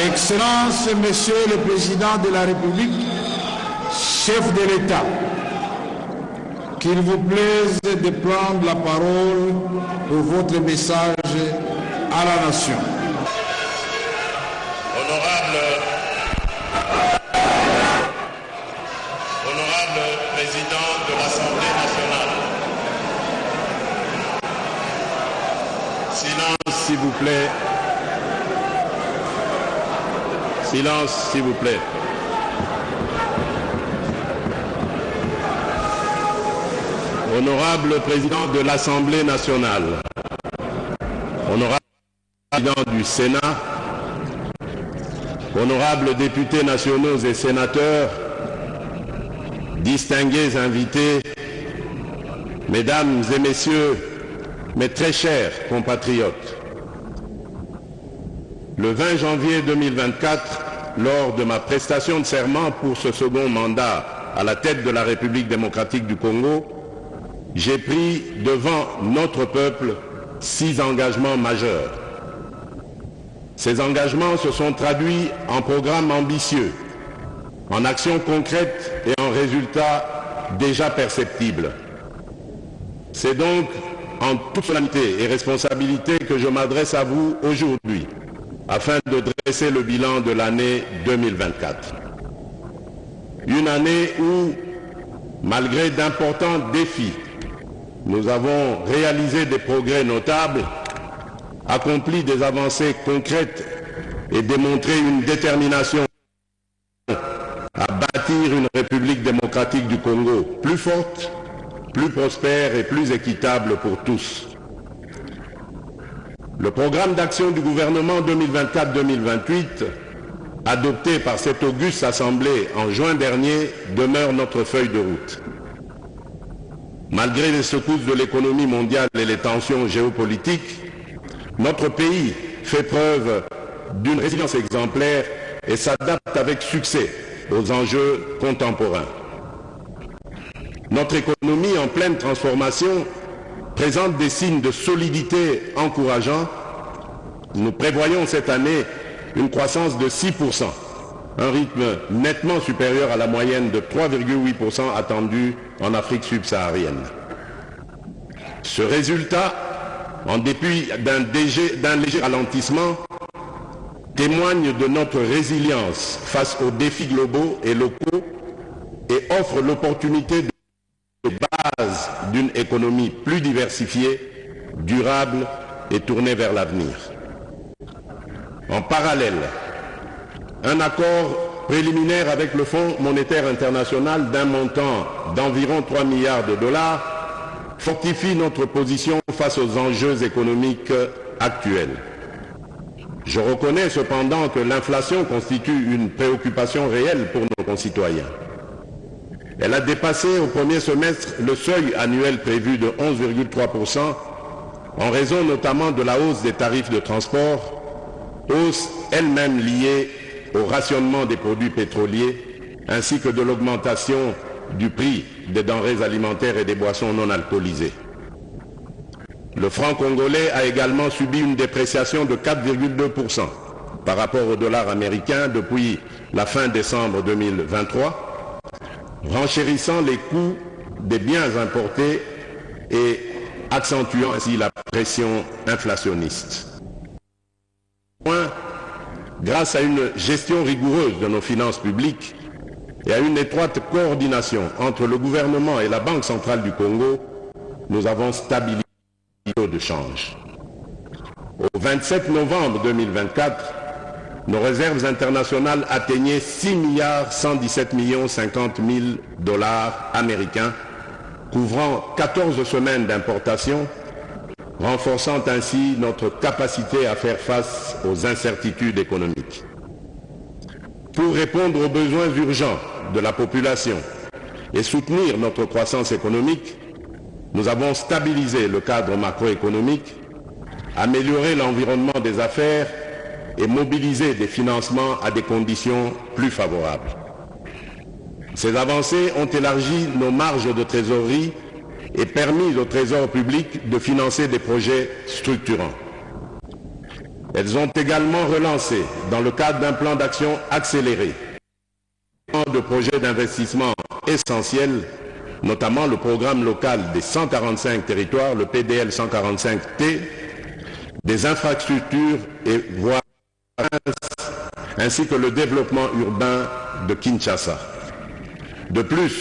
Excellences, Monsieur le Président de la République, chef de l'État, qu'il vous plaise de prendre la parole pour votre message à la nation. Honorable Président de l'Assemblée nationale, silence s'il vous plaît. Silence s'il vous plaît. Honorable Président de l'Assemblée nationale, honorable Président du Sénat, honorables députés nationaux et sénateurs, distingués invités, mesdames et messieurs, mes très chers compatriotes, le 20 janvier 2024, lors de ma prestation de serment pour ce second mandat à la tête de la République démocratique du Congo, j'ai pris devant notre peuple 6 engagements majeurs. Ces engagements se sont traduits en programmes ambitieux, en actions concrètes et en résultats déjà perceptibles. C'est donc en toute solennité et responsabilité que je m'adresse à vous aujourd'hui, afin de dresser le bilan de l'année 2024. Une année où, malgré d'importants défis, nous avons réalisé des progrès notables, accompli des avancées concrètes et démontré une détermination à bâtir une République démocratique du Congo plus forte, plus prospère et plus équitable pour tous. Le programme d'action du gouvernement 2024-2028, adopté par cette auguste Assemblée en juin dernier, demeure notre feuille de route. Malgré les secousses de l'économie mondiale et les tensions géopolitiques, notre pays fait preuve d'une résilience exemplaire et s'adapte avec succès aux enjeux contemporains. Notre économie en pleine transformation présente des signes de solidité encourageants. Nous prévoyons cette année une croissance de 6%, un rythme nettement supérieur à la moyenne de 3,8% attendue en Afrique subsaharienne. Ce résultat, en dépit d'un léger ralentissement, témoigne de notre résilience face aux défis globaux et locaux et offre l'opportunité de base d'une économie plus diversifiée, durable et tournée vers l'avenir. En parallèle, un accord préliminaire avec le Fonds monétaire international d'un montant d'environ 3 milliards de dollars fortifie notre position face aux enjeux économiques actuels. Je reconnais cependant que l'inflation constitue une préoccupation réelle pour nos concitoyens. Elle a dépassé au premier semestre le seuil annuel prévu de 11,3% en raison notamment de la hausse des tarifs de transport, hausse elle-même liée au rationnement des produits pétroliers ainsi que de l'augmentation du prix des denrées alimentaires et des boissons non alcoolisées. Le franc congolais a également subi une dépréciation de 4,2% par rapport au dollar américain depuis la fin décembre 2023, renchérissant les coûts des biens importés et accentuant ainsi la pression inflationniste. Grâce à une gestion rigoureuse de nos finances publiques et à une étroite coordination entre le gouvernement et la Banque centrale du Congo, nous avons stabilisé le taux de change. Au 27 novembre 2024, nos réserves internationales atteignaient 6 117 50 000 dollars américains, couvrant 14 semaines d'importation, renforçant ainsi notre capacité à faire face aux incertitudes économiques. Pour répondre aux besoins urgents de la population et soutenir notre croissance économique, nous avons stabilisé le cadre macroéconomique, amélioré l'environnement des affaires et mobilisé des financements à des conditions plus favorables. Ces avancées ont élargi nos marges de trésorerie et permis au Trésor public de financer des projets structurants. Elles ont également relancé, dans le cadre d'un plan d'action accéléré, de projets d'investissement essentiels, notamment le programme local des 145 territoires, le PDL 145T, des infrastructures et voies, ainsi que le développement urbain de Kinshasa. De plus,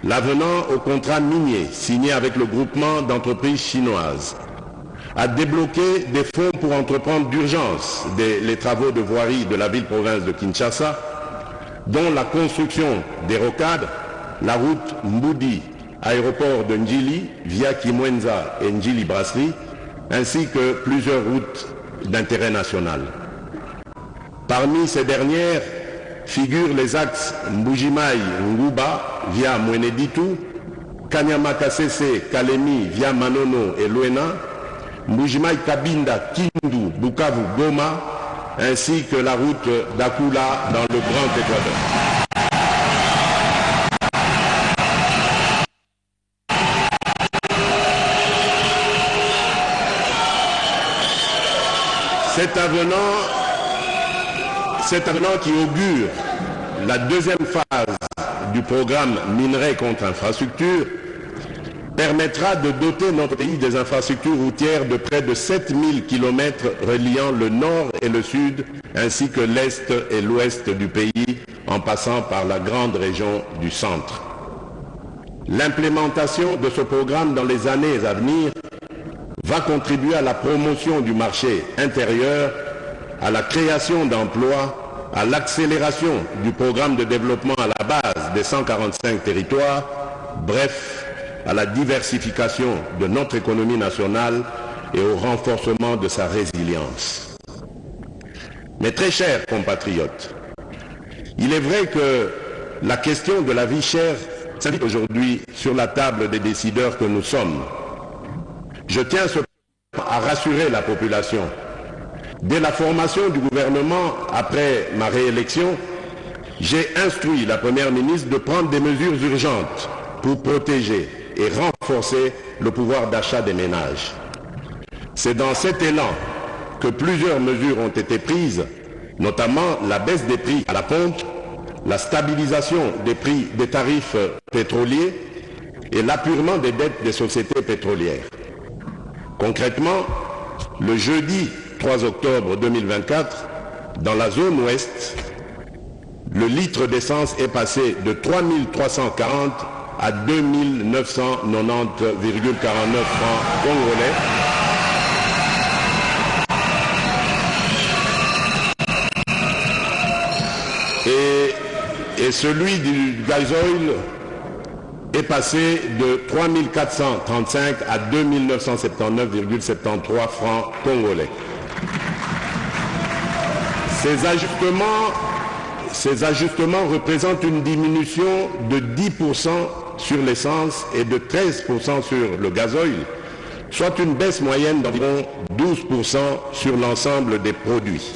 l'avenant au contrat minier signé avec le groupement d'entreprises chinoises a débloqué des fonds pour entreprendre d'urgence les travaux de voirie de la ville-province de Kinshasa, dont la construction des rocades, la route Mboudi, aéroport de Ndjili, via Kimwenza et Ndjili Brasserie, ainsi que plusieurs routes d'intérêt national. Parmi ces dernières figurent les axes Mbujimai-Nguba via Mweneditu, Kanyama-Kasese-Kalemi via Manono et Luena, Mbujimai-Kabinda, Kindu, Bukavu, Goma, ainsi que la route d'Akula dans le Grand Équateur. Cet avenant qui augure la deuxième phase du programme Minerais contre infrastructure permettra de doter notre pays des infrastructures routières de près de 7000 km reliant le nord et le sud, ainsi que l'est et l'ouest du pays, en passant par la grande région du centre. L'implémentation de ce programme dans les années à venir va contribuer à la promotion du marché intérieur, à la création d'emplois, à l'accélération du programme de développement à la base des 145 territoires, bref, à la diversification de notre économie nationale et au renforcement de sa résilience. Mes très chers compatriotes, il est vrai que la question de la vie chère s'invite aujourd'hui sur la table des décideurs que nous sommes. Je tiens cependant à rassurer la population. Dès la formation du gouvernement après ma réélection, j'ai instruit la Première ministre de prendre des mesures urgentes pour protéger et renforcer le pouvoir d'achat des ménages. C'est dans cet élan que plusieurs mesures ont été prises, notamment la baisse des prix à la pompe, la stabilisation des prix des tarifs pétroliers et l'apurement des dettes des sociétés pétrolières. Concrètement, le jeudi 3 octobre 2024, dans la zone ouest, le litre d'essence est passé de 3 340 à 2 990,49 francs congolais. Et celui du gasoil est passé de 3 435 à 2 979,73 francs congolais. Ces ajustements représentent une diminution de 10% sur l'essence et de 13% sur le gasoil, soit une baisse moyenne d'environ 12% sur l'ensemble des produits.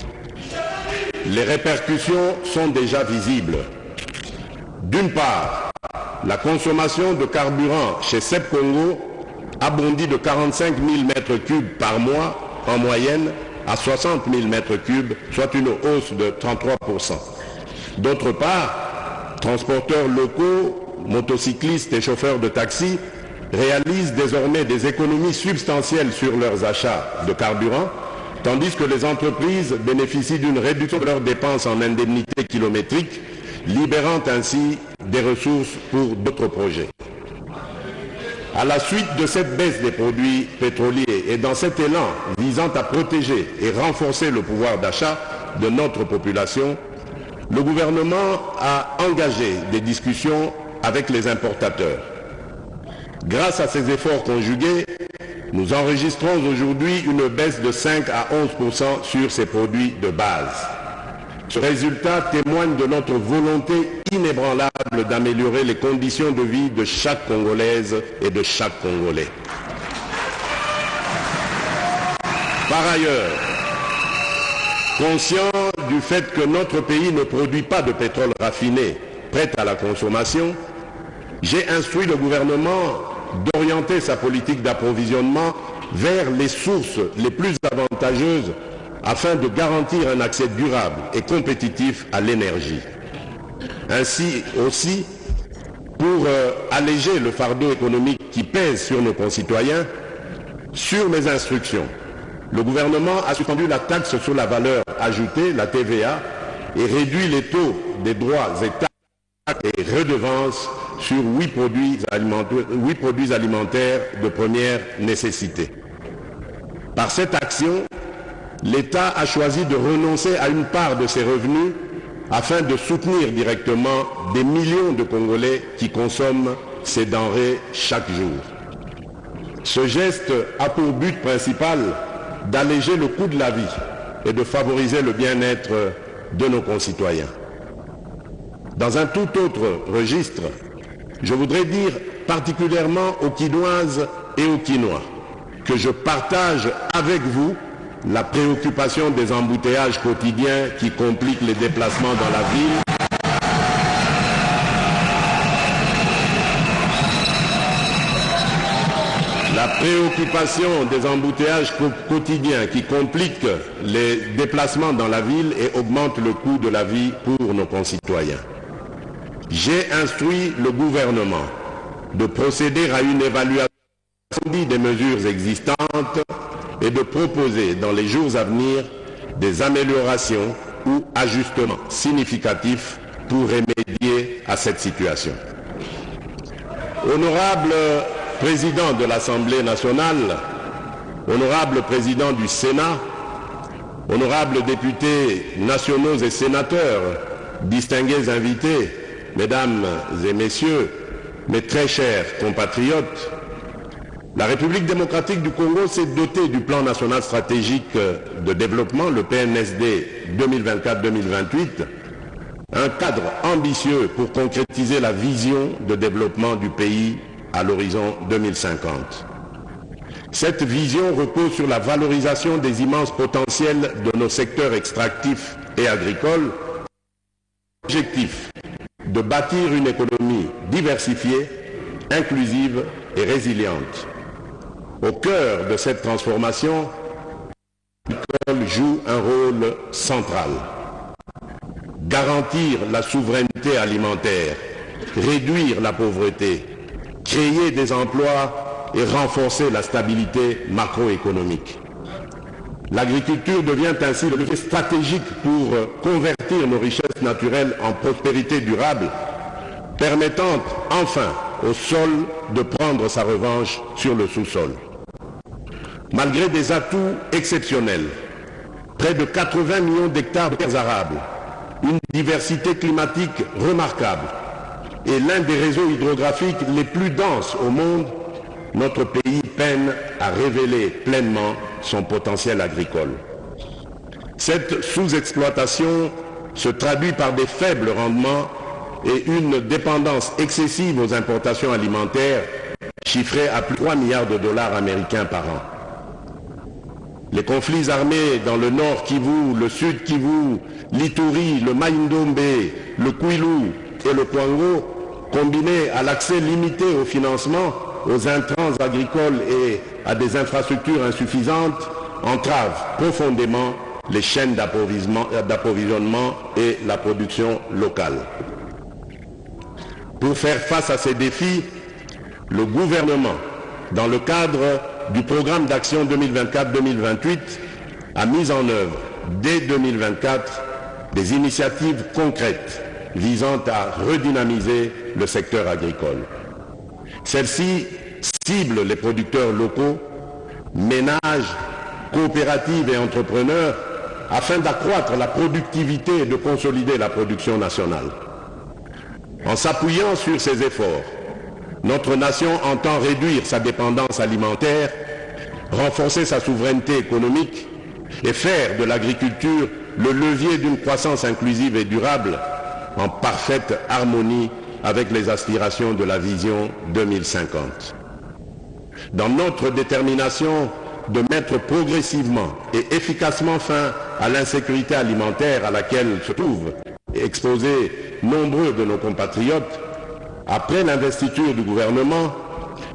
Les répercussions sont déjà visibles. D'une part, la consommation de carburant chez CEP Congo a bondi de 45 000 m3 par mois en moyenne à 60 000 m3, soit une hausse de 33%. D'autre part, transporteurs locaux, motocyclistes et chauffeurs de taxi réalisent désormais des économies substantielles sur leurs achats de carburant, tandis que les entreprises bénéficient d'une réduction de leurs dépenses en indemnités kilométriques, libérant ainsi des ressources pour d'autres projets. À la suite de cette baisse des produits pétroliers et dans cet élan visant à protéger et renforcer le pouvoir d'achat de notre population, le gouvernement a engagé des discussions avec les importateurs. Grâce à ces efforts conjugués, nous enregistrons aujourd'hui une baisse de 5 à 11% sur ces produits de base. Ce résultat témoigne de notre volonté inébranlable d'améliorer les conditions de vie de chaque Congolaise et de chaque Congolais. Par ailleurs, conscient du fait que notre pays ne produit pas de pétrole raffiné prêt à la consommation, j'ai instruit le gouvernement d'orienter sa politique d'approvisionnement vers les sources les plus avantageuses afin de garantir un accès durable et compétitif à l'énergie. Ainsi aussi, pour alléger le fardeau économique qui pèse sur nos concitoyens, sur mes instructions, le gouvernement a suspendu la taxe sur la valeur ajoutée, la TVA, et réduit les taux des droits et taxes et redevances sur 8 produits alimentaires de première nécessité. Par cette action, l'État a choisi de renoncer à une part de ses revenus afin de soutenir directement des millions de Congolais qui consomment ces denrées chaque jour. Ce geste a pour but principal d'alléger le coût de la vie et de favoriser le bien-être de nos concitoyens. Dans un tout autre registre, je voudrais dire particulièrement aux Quinoises et aux Quinois que je partage avec vous la préoccupation des embouteillages quotidiens qui compliquent les déplacements dans la ville. La préoccupation des embouteillages quotidiens qui compliquent les déplacements dans la ville et augmentent le coût de la vie pour nos concitoyens. J'ai instruit le gouvernement de procéder à une évaluation des mesures existantes et de proposer dans les jours à venir des améliorations ou ajustements significatifs pour remédier à cette situation. Honorable Président de l'Assemblée nationale, honorable Président du Sénat, honorables députés nationaux et sénateurs, distingués invités, Mesdames et Messieurs, mes très chers compatriotes, la République démocratique du Congo s'est dotée du plan national stratégique de développement, le PNSD 2024-2028, un cadre ambitieux pour concrétiser la vision de développement du pays à l'horizon 2050. Cette vision repose sur la valorisation des immenses potentiels de nos secteurs extractifs et agricoles. L'objectif de bâtir une économie diversifiée, inclusive et résiliente. Au cœur de cette transformation, l'agriculture joue un rôle central. Garantir la souveraineté alimentaire, réduire la pauvreté, créer des emplois et renforcer la stabilité macroéconomique. L'agriculture devient ainsi le levier stratégique pour convertir nos richesses naturelles en prospérité durable, permettant enfin au sol de prendre sa revanche sur le sous-sol. Malgré des atouts exceptionnels, près de 80 millions d'hectares de terres arables, une diversité climatique remarquable et l'un des réseaux hydrographiques les plus denses au monde, notre pays peine à révéler pleinement son potentiel agricole. Cette sous-exploitation se traduit par des faibles rendements et une dépendance excessive aux importations alimentaires chiffrée à plus de 3 milliards de dollars américains par an. Les conflits armés dans le nord Kivu, le sud Kivu, l'Ituri, le Mai-Ndombe, le Kwilu et le Kwango, combinés à l'accès limité au financement, aux intrants agricoles et à des infrastructures insuffisantes, entravent profondément les chaînes d'approvisionnement et la production locale. Pour faire face à ces défis, le gouvernement, dans le cadre du programme d'action 2024-2028, a mis en œuvre dès 2024 des initiatives concrètes visant à redynamiser le secteur agricole. Celles-ci ciblent les producteurs locaux, ménages, coopératives et entrepreneurs afin d'accroître la productivité et de consolider la production nationale. En s'appuyant sur ces efforts, notre nation entend réduire sa dépendance alimentaire, renforcer sa souveraineté économique et faire de l'agriculture le levier d'une croissance inclusive et durable en parfaite harmonie avec les aspirations de la vision 2050. Dans notre détermination de mettre progressivement et efficacement fin à l'insécurité alimentaire à laquelle se trouvent exposés nombreux de nos compatriotes, après l'investiture du gouvernement,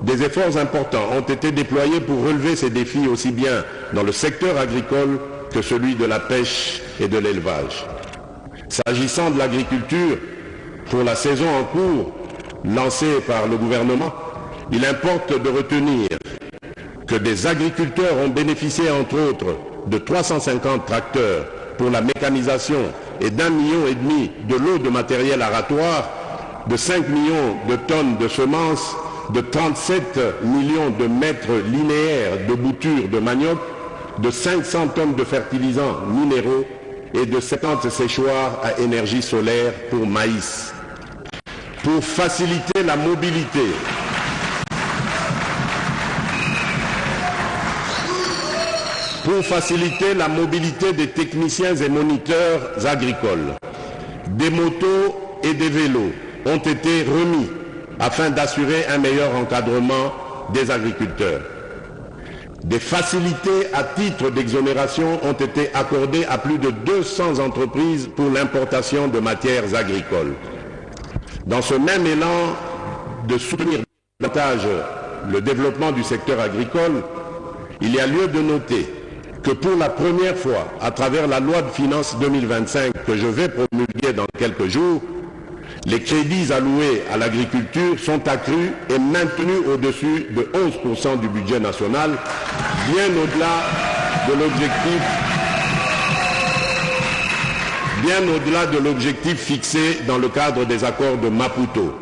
des efforts importants ont été déployés pour relever ces défis aussi bien dans le secteur agricole que celui de la pêche et de l'élevage. S'agissant de l'agriculture, pour la saison en cours lancée par le gouvernement, il importe de retenir que des agriculteurs ont bénéficié entre autres de 350 tracteurs pour la mécanisation et d'1,5 million de lots de matériel aratoire, de 5 millions de tonnes de semences, de 37 millions de mètres linéaires de boutures de manioc, de 500 tonnes de fertilisants minéraux et de 70 séchoirs à énergie solaire pour maïs. Pour faciliter la mobilité, des techniciens et moniteurs agricoles, des motos et des vélos ont été remis afin d'assurer un meilleur encadrement des agriculteurs. Des facilités à titre d'exonération ont été accordées à plus de 200 entreprises pour l'importation de matières agricoles. Dans ce même élan de soutenir davantage le développement du secteur agricole, il y a lieu de noter que pour la première fois, à travers la loi de finances 2025 que je vais promulguer dans quelques jours, les crédits alloués à l'agriculture sont accrus et maintenus au-dessus de 11% du budget national, bien au-delà de l'objectif fixé dans le cadre des accords de Maputo.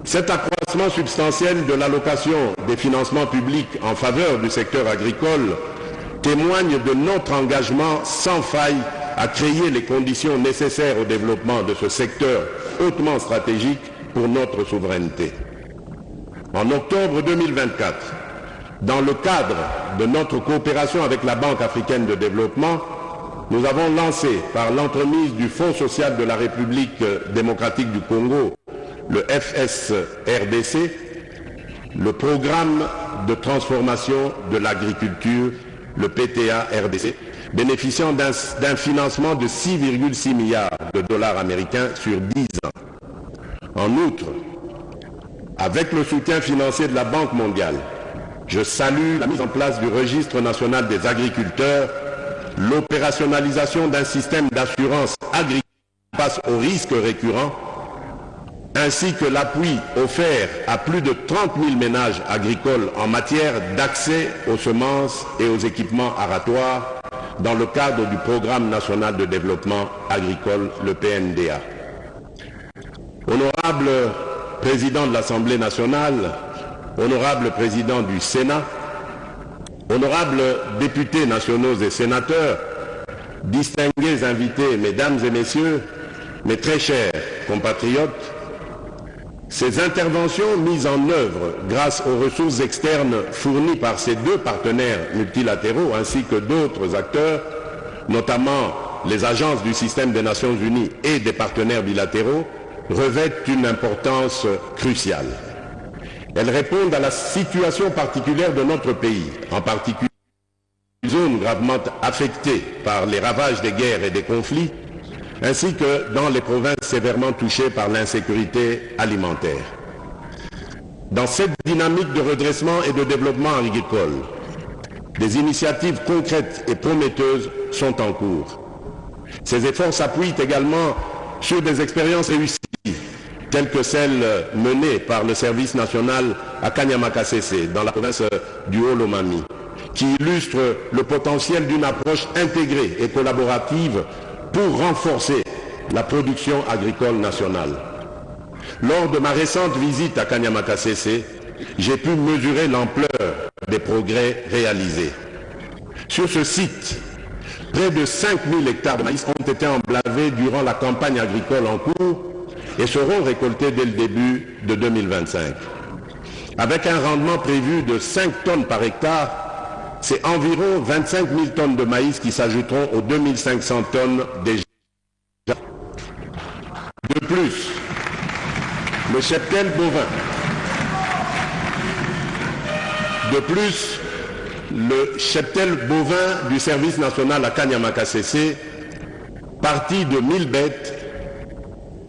Cet accroissement substantiel de l'allocation des financements publics en faveur du secteur agricole témoigne de notre engagement sans faille à créer les conditions nécessaires au développement de ce secteur hautement stratégique pour notre souveraineté. En octobre 2024, dans le cadre de notre coopération avec la Banque africaine de développement, nous avons lancé, par l'entremise du Fonds social de la République démocratique du Congo, le FSRDC, le programme de transformation de l'agriculture, le PTA-RDC, bénéficiant d'un financement de 6,6 milliards de dollars américains sur 10 ans. En outre, avec le soutien financier de la Banque mondiale, je salue la mise en place du Registre national des agriculteurs, l'opérationnalisation d'un système d'assurance agricole face aux risques récurrents, ainsi que l'appui offert à plus de 30 000 ménages agricoles en matière d'accès aux semences et aux équipements aratoires dans le cadre du Programme national de développement agricole, le PNDA. Honorable Président de l'Assemblée nationale, honorable Président du Sénat, honorables députés nationaux et sénateurs, distingués invités, mesdames et messieurs, mes très chers compatriotes, ces interventions mises en œuvre grâce aux ressources externes fournies par ces deux partenaires multilatéraux ainsi que d'autres acteurs, notamment les agences du système des Nations Unies et des partenaires bilatéraux, revêtent une importance cruciale. Elles répondent à la situation particulière de notre pays, en particulier les zones gravement affectées par les ravages des guerres et des conflits, ainsi que dans les provinces sévèrement touchées par l'insécurité alimentaire. Dans cette dynamique de redressement et de développement agricole, des initiatives concrètes et prometteuses sont en cours. Ces efforts s'appuient également sur des expériences réussies, telles que celles menées par le service national à Kanyamakasese, dans la province du Haut-Lomami, qui illustrent le potentiel d'une approche intégrée et collaborative pour renforcer la production agricole nationale. Lors de ma récente visite à Kanyamakasese, j'ai pu mesurer l'ampleur des progrès réalisés. Sur ce site, près de 5000 hectares de maïs ont été emblavés durant la campagne agricole en cours et seront récoltés dès le début de 2025. Avec un rendement prévu de 5 tonnes par hectare, c'est environ 25 000 tonnes de maïs qui s'ajouteront aux 2500 tonnes déjà. De plus, le cheptel bovin. Le cheptel bovin du service national à Kanyamakasese, parti de 1000 bêtes,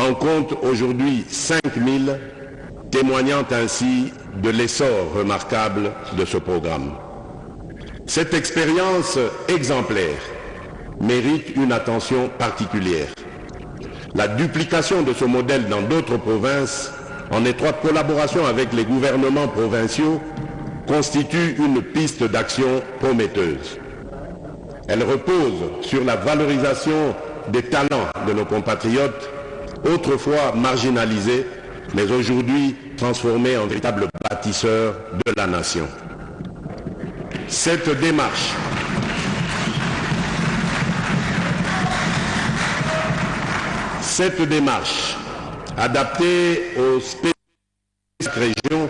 en compte aujourd'hui 5000, témoignant ainsi de l'essor remarquable de ce programme. Cette expérience exemplaire mérite une attention particulière. La duplication de ce modèle dans d'autres provinces, en étroite collaboration avec les gouvernements provinciaux, constitue une piste d'action prometteuse. Elle repose sur la valorisation des talents de nos compatriotes, autrefois marginalisés, mais aujourd'hui transformés en véritables bâtisseurs de la nation. Cette démarche adaptée aux spécificités régions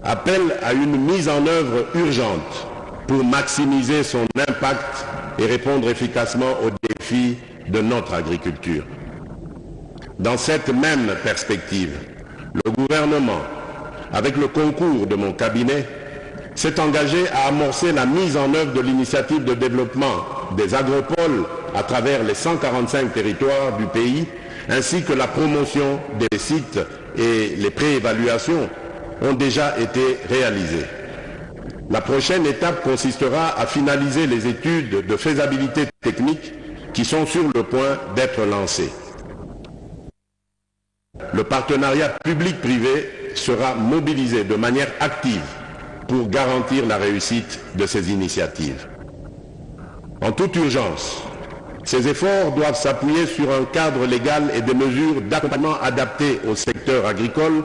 appelle à une mise en œuvre urgente pour maximiser son impact et répondre efficacement aux défis de notre agriculture. Dans cette même perspective, le gouvernement, avec le concours de mon cabinet, s'est engagé à amorcer la mise en œuvre de l'initiative de développement des agropoles à travers les 145 territoires du pays, ainsi que la promotion des sites et les préévaluations ont déjà été réalisées. La prochaine étape consistera à finaliser les études de faisabilité technique qui sont sur le point d'être lancées. Le partenariat public-privé sera mobilisé de manière active pour garantir la réussite de ces initiatives. En toute urgence, ces efforts doivent s'appuyer sur un cadre légal et des mesures d'accompagnement adaptées au secteur agricole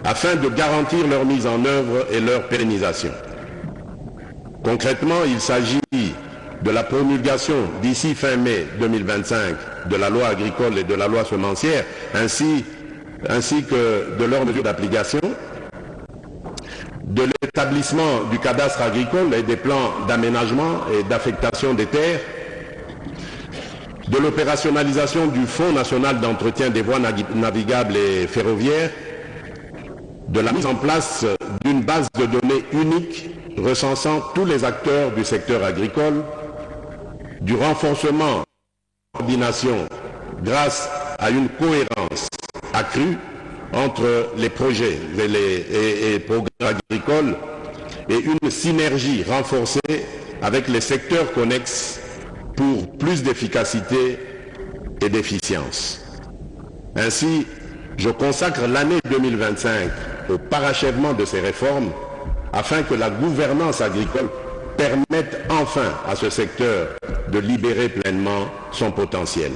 afin de garantir leur mise en œuvre et leur pérennisation. Concrètement, il s'agit de la promulgation d'ici fin mai 2025 de la loi agricole et de la loi semencière, ainsi que de leurs mesures d'application, de l'établissement du cadastre agricole et des plans d'aménagement et d'affectation des terres, de l'opérationnalisation du Fonds national d'entretien des voies navigables et ferroviaires, de la mise en place d'une base de données unique recensant tous les acteurs du secteur agricole, du renforcement de la coordination grâce à une cohérence accrue entre les projets et programmes agricoles et une synergie renforcée avec les secteurs connexes pour plus d'efficacité et d'efficience. Ainsi, je consacre l'année 2025 au parachèvement de ces réformes afin que la gouvernance agricole permette enfin à ce secteur de libérer pleinement son potentiel.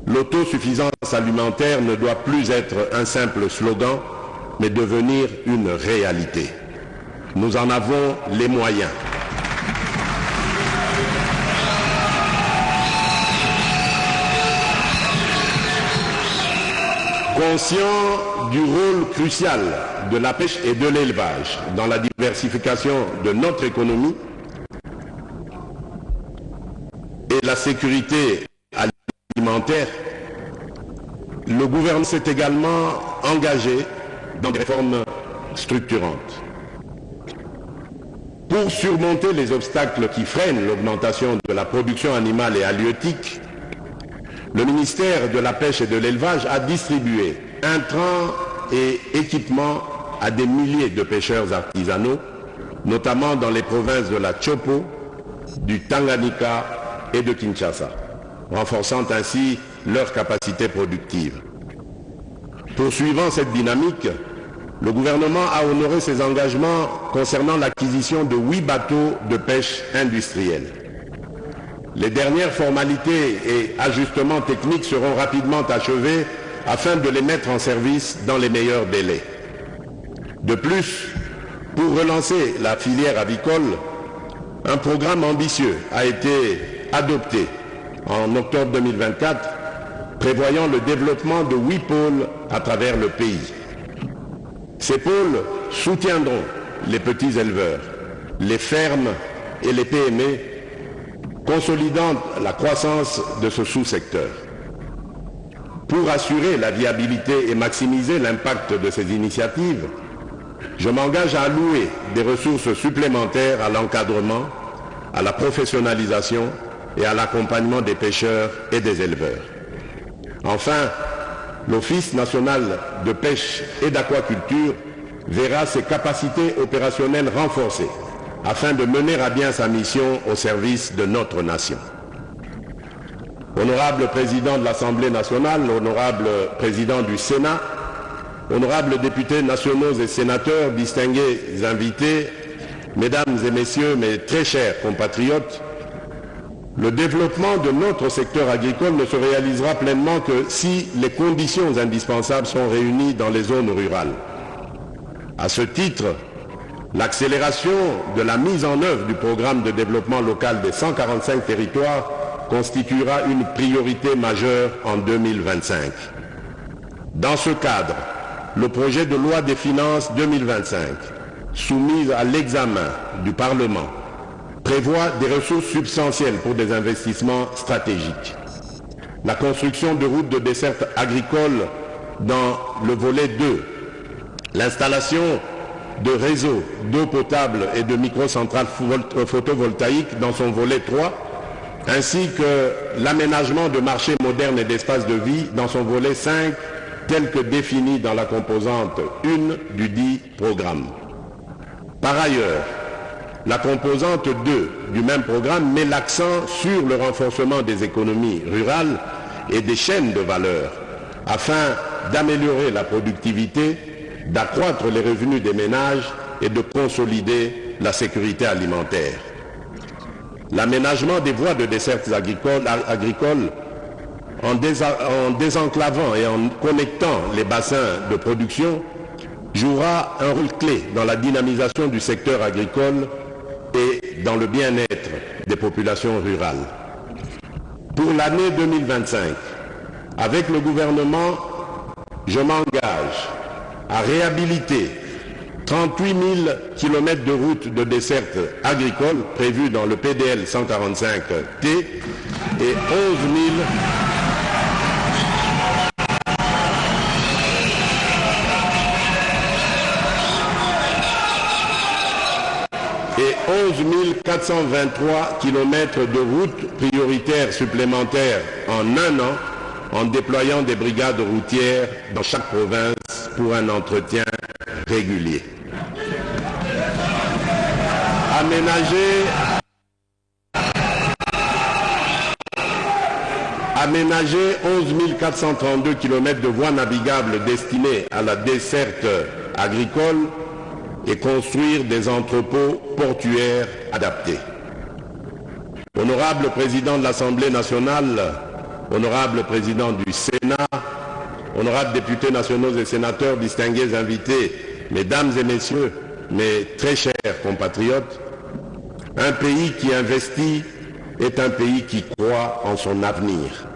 L'autosuffisance alimentaire ne doit plus être un simple slogan, mais devenir une réalité. Nous en avons les moyens. Conscient du rôle crucial de la pêche et de l'élevage dans la diversification de notre économie et la sécurité alimentaire, le gouvernement s'est également engagé dans des réformes structurantes. Pour surmonter les obstacles qui freinent l'augmentation de la production animale et halieutique, le ministère de la Pêche et de l'Élevage a distribué intrants et équipements à des milliers de pêcheurs artisanaux, notamment dans les provinces de la Chopo, du Tanganyika et de Kinshasa, renforçant ainsi leur capacité productive. Poursuivant cette dynamique, le gouvernement a honoré ses engagements concernant l'acquisition de 8 bateaux de pêche industrielle. Les dernières formalités et ajustements techniques seront rapidement achevés afin de les mettre en service dans les meilleurs délais. De plus, pour relancer la filière avicole, un programme ambitieux a été adopté en octobre 2024, prévoyant le développement de 8 pôles à travers le pays. Ces pôles soutiendront les petits éleveurs, les fermes et les PME, consolidant la croissance de ce sous-secteur. Pour assurer la viabilité et maximiser l'impact de ces initiatives, je m'engage à allouer des ressources supplémentaires à l'encadrement, à la professionnalisation et à l'accompagnement des pêcheurs et des éleveurs. Enfin, l'Office national de pêche et d'aquaculture verra ses capacités opérationnelles renforcées afin de mener à bien sa mission au service de notre nation. Honorable Président de l'Assemblée nationale, honorable Président du Sénat, honorables députés nationaux et sénateurs, distingués invités, Mesdames et Messieurs, mes très chers compatriotes, le développement de notre secteur agricole ne se réalisera pleinement que si les conditions indispensables sont réunies dans les zones rurales. À ce titre, l'accélération de la mise en œuvre du programme de développement local des 145 territoires constituera une priorité majeure en 2025. Dans ce cadre, le projet de loi des finances 2025, soumis à l'examen du Parlement, prévoit des ressources substantielles pour des investissements stratégiques. La construction de routes de desserte agricole dans le volet 2, l'installation de réseaux d'eau potable et de microcentrales photovoltaïques dans son volet 3, ainsi que l'aménagement de marchés modernes et d'espaces de vie dans son volet 5, tel que défini dans la composante 1 du dit programme. Par ailleurs, la composante 2 du même programme met l'accent sur le renforcement des économies rurales et des chaînes de valeur afin d'améliorer la productivité, d'accroître les revenus des ménages et de consolider la sécurité alimentaire. L'aménagement des voies de dessertes agricoles en désenclavant et en connectant les bassins de production jouera un rôle clé dans la dynamisation du secteur agricole et dans le bien-être des populations rurales. Pour l'année 2025, avec le gouvernement, je m'engage à réhabiliter 38 000 km de routes de desserte agricole prévues dans le PDL 145T et 11 423 km de routes prioritaires supplémentaires en un an, en déployant des brigades routières dans chaque province pour un entretien régulier. Aménager 11 432 km de voies navigables destinées à la desserte agricole et construire des entrepôts portuaires adaptés. Honorable Président de l'Assemblée nationale, honorable Président du Sénat, honorables députés nationaux et sénateurs, distingués invités, Mesdames et Messieurs, mes très chers compatriotes, un pays qui investit est un pays qui croit en son avenir.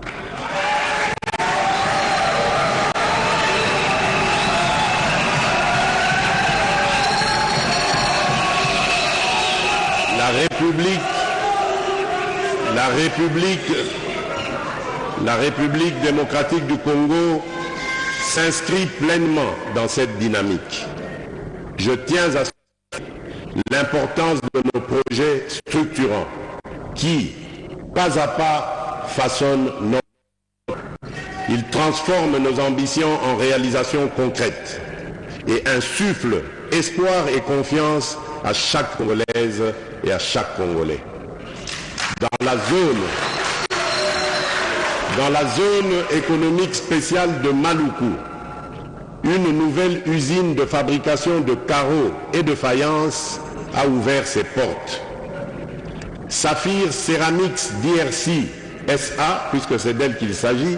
La République démocratique du Congo s'inscrit pleinement dans cette dynamique. Je tiens à souligner l'importance de nos projets structurants qui, pas à pas, façonnent notre. Ils transforment nos ambitions en réalisations concrètes et insufflent espoir et confiance à chaque Congolaise et à chaque Congolais. Dans la zone économique spéciale de Maluku, une nouvelle usine de fabrication de carreaux et de faïence a ouvert ses portes. Saphir Ceramics DRC SA, puisque c'est d'elle qu'il s'agit,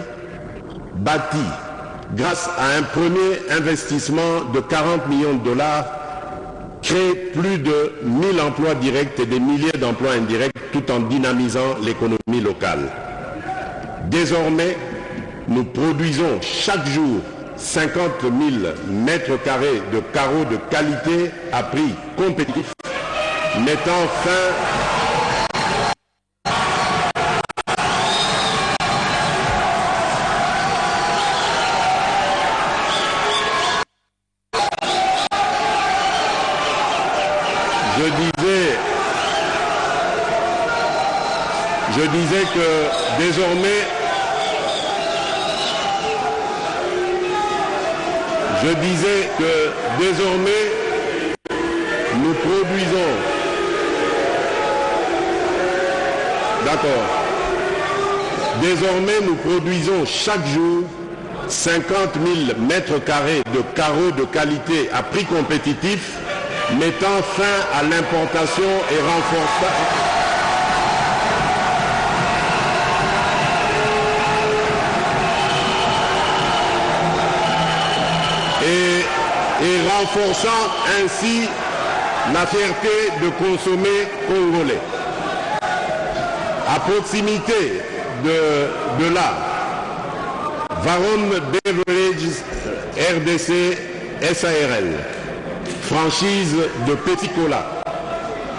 bâtit, grâce à un premier investissement de 40 millions de dollars, crée plus de 1000 emplois directs et des milliers d'emplois indirects tout en dynamisant l'économie locale. Désormais, nous produisons chaque jour 50 000 mètres carrés de carreaux de qualité à prix compétitif, mettant fin Je disais que désormais, nous produisons D'accord. Désormais, nous produisons chaque jour 50 000 mètres carrés de carreaux de qualité à prix compétitif, mettant fin à l'importation et renforçant... et renforçant ainsi la fierté de consommer congolais. À proximité de là, Varon Beverages RDC SARL, franchise de Petit Cola,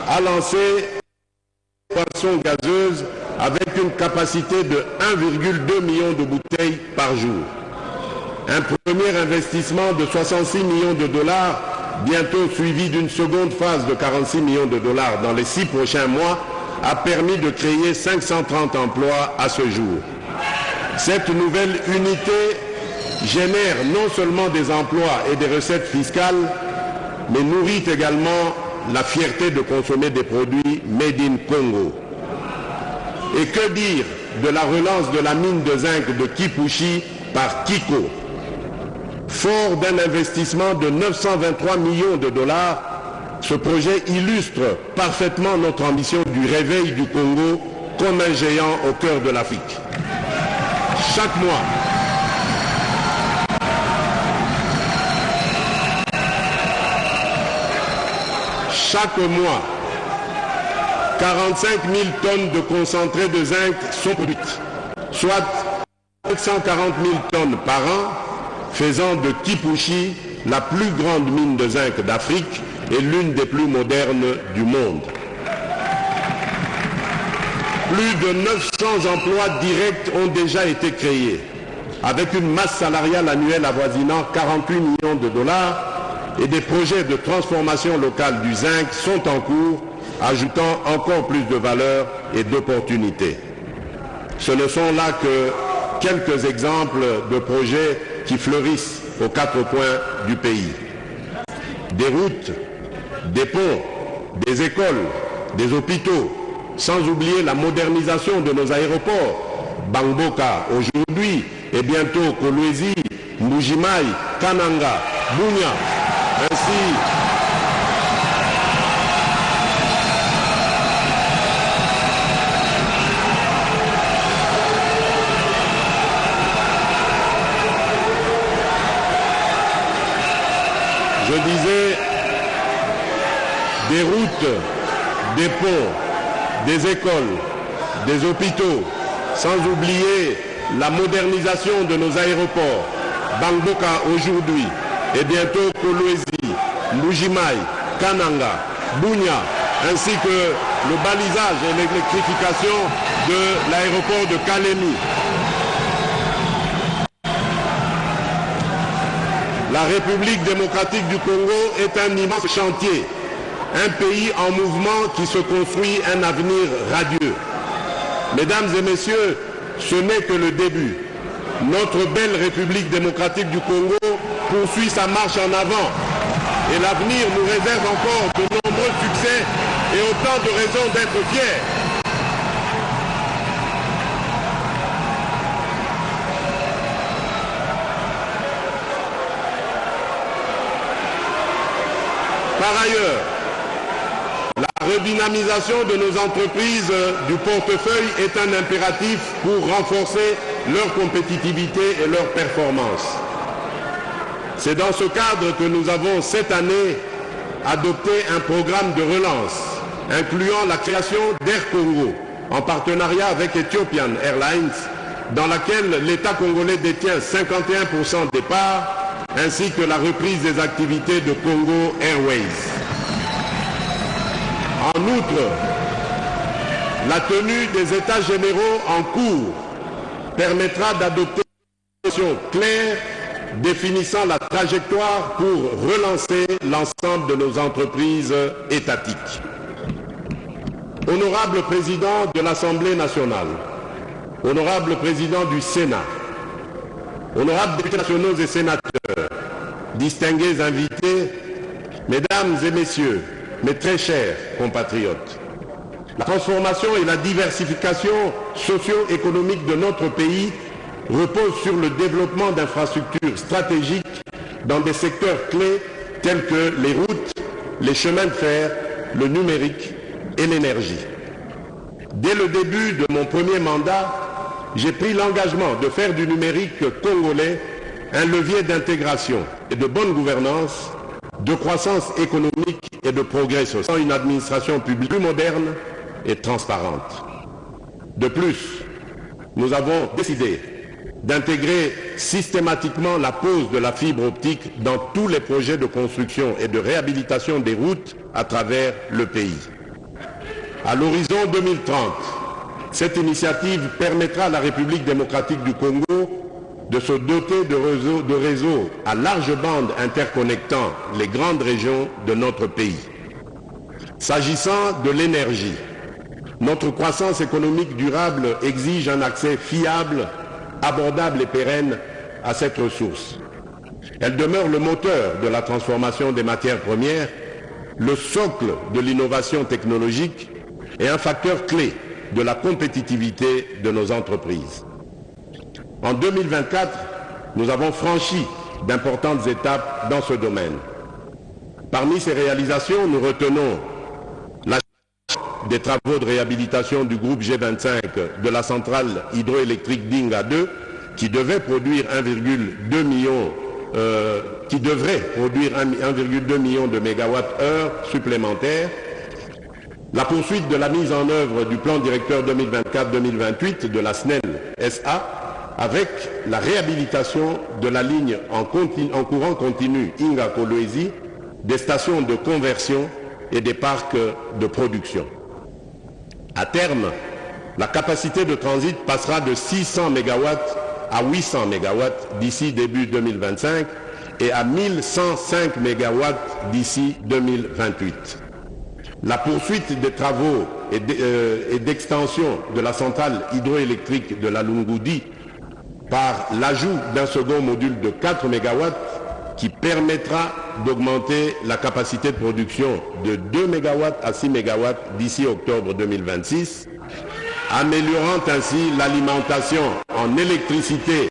a lancé une boisson gazeuse avec une capacité de 1,2 million de bouteilles par jour. Un premier investissement de 66 millions de dollars, bientôt suivi d'une seconde phase de 46 millions de dollars dans les 6 prochains mois, a permis de créer 530 emplois à ce jour. Cette nouvelle unité génère non seulement des emplois et des recettes fiscales, mais nourrit également la fierté de consommer des produits made in Congo. Et que dire de la relance de la mine de zinc de Kipushi par Kiko? Fort d'un investissement de 923 millions de dollars, ce projet illustre parfaitement notre ambition du réveil du Congo comme un géant au cœur de l'Afrique. Chaque mois, chaque mois, 45 000 tonnes de concentré de zinc sont produites, soit 140 000 tonnes par an, faisant de Kipushi la plus grande mine de zinc d'Afrique et l'une des plus modernes du monde. Plus de 900 emplois directs ont déjà été créés, avec une masse salariale annuelle avoisinant 48 millions de dollars, et des projets de transformation locale du zinc sont en cours, ajoutant encore plus de valeur et d'opportunités. Ce ne sont là que quelques exemples de projets qui fleurissent aux 4 coins du pays. Des routes, des ponts, des écoles, des hôpitaux, sans oublier la modernisation de nos aéroports, Bangboka aujourd'hui et bientôt Kolwezi, Mbujimai, Kananga, Bunia, ainsi je disais des routes, des ponts, des écoles, des hôpitaux, sans oublier la modernisation de nos aéroports, Bangboka aujourd'hui et bientôt Kolwezi, Mbujimai, Kananga, Bunia, ainsi que le balisage et l'électrification de l'aéroport de Kalemi. La République démocratique du Congo est un immense chantier, un pays en mouvement qui se construit un avenir radieux. Mesdames et messieurs, ce n'est que le début. Notre belle République démocratique du Congo poursuit sa marche en avant et l'avenir nous réserve encore de nombreux succès et autant de raisons d'être fiers. Par ailleurs, la redynamisation de nos entreprises du portefeuille est un impératif pour renforcer leur compétitivité et leur performance. C'est dans ce cadre que nous avons cette année adopté un programme de relance incluant la création d'Air Congo en partenariat avec Ethiopian Airlines, dans laquelle l'État congolais détient 51% des parts, ainsi que la reprise des activités de Congo Airways. En outre, la tenue des États généraux en cours permettra d'adopter une position claire définissant la trajectoire pour relancer l'ensemble de nos entreprises étatiques. Honorable Président de l'Assemblée nationale, Honorable Président du Sénat, honorables députés nationaux et sénateurs, distingués invités, Mesdames et Messieurs, mes très chers compatriotes, La transformation et la diversification socio-économique de notre pays reposent sur le développement d'infrastructures stratégiques dans des secteurs clés tels que les routes, les chemins de fer, le numérique et l'énergie. Dès le début de mon premier mandat, j'ai pris l'engagement de faire du numérique congolais un levier d'intégration et de bonne gouvernance, de croissance économique et de progrès social, une administration publique plus moderne et transparente. De plus, nous avons décidé d'intégrer systématiquement la pose de la fibre optique dans tous les projets de construction et de réhabilitation des routes à travers le pays. À l'horizon 2030, cette initiative permettra à la République démocratique du Congo de se doter de réseaux à large bande interconnectant les grandes régions de notre pays. S'agissant de l'énergie, notre croissance économique durable exige un accès fiable, abordable et pérenne à cette ressource. Elle demeure le moteur de la transformation des matières premières, le socle de l'innovation technologique et un facteur clé de la compétitivité de nos entreprises. En 2024, nous avons franchi d'importantes étapes dans ce domaine. Parmi ces réalisations, nous retenons la des travaux de réhabilitation du groupe G25 de la centrale hydroélectrique Dinga 2, qui devrait produire 1,2 million de mégawattheures supplémentaires. La poursuite de la mise en œuvre du plan directeur 2024-2028 de la SNEL SA, avec la réhabilitation de la ligne en courant continu Inga-Kolwezi, des stations de conversion et des parcs de production. À terme, la capacité de transit passera de 600 MW à 800 MW d'ici début 2025 et à 1105 MW d'ici 2028. La poursuite des travaux et d'extension de la centrale hydroélectrique de la Lungoudi par l'ajout d'un second module de 4 MW qui permettra d'augmenter la capacité de production de 2 MW à 6 MW d'ici octobre 2026, améliorant ainsi l'alimentation en électricité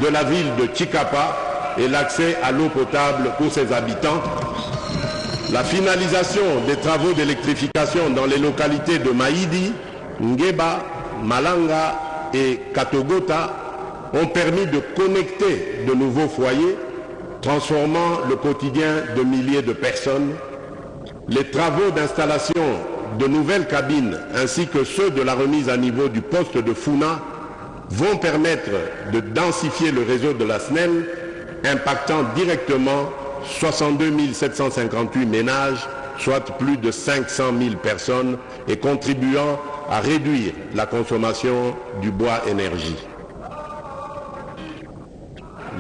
de la ville de Chikapa et l'accès à l'eau potable pour ses habitants. La finalisation des travaux d'électrification dans les localités de Maïdi, Ngeba, Malanga et Katogota ont permis de connecter de nouveaux foyers, transformant le quotidien de milliers de personnes. Les travaux d'installation de nouvelles cabines ainsi que ceux de la remise à niveau du poste de Funa vont permettre de densifier le réseau de la SNEL, impactant directement 62 758 ménages, soit plus de 500 000 personnes, et contribuant à réduire la consommation du bois énergie.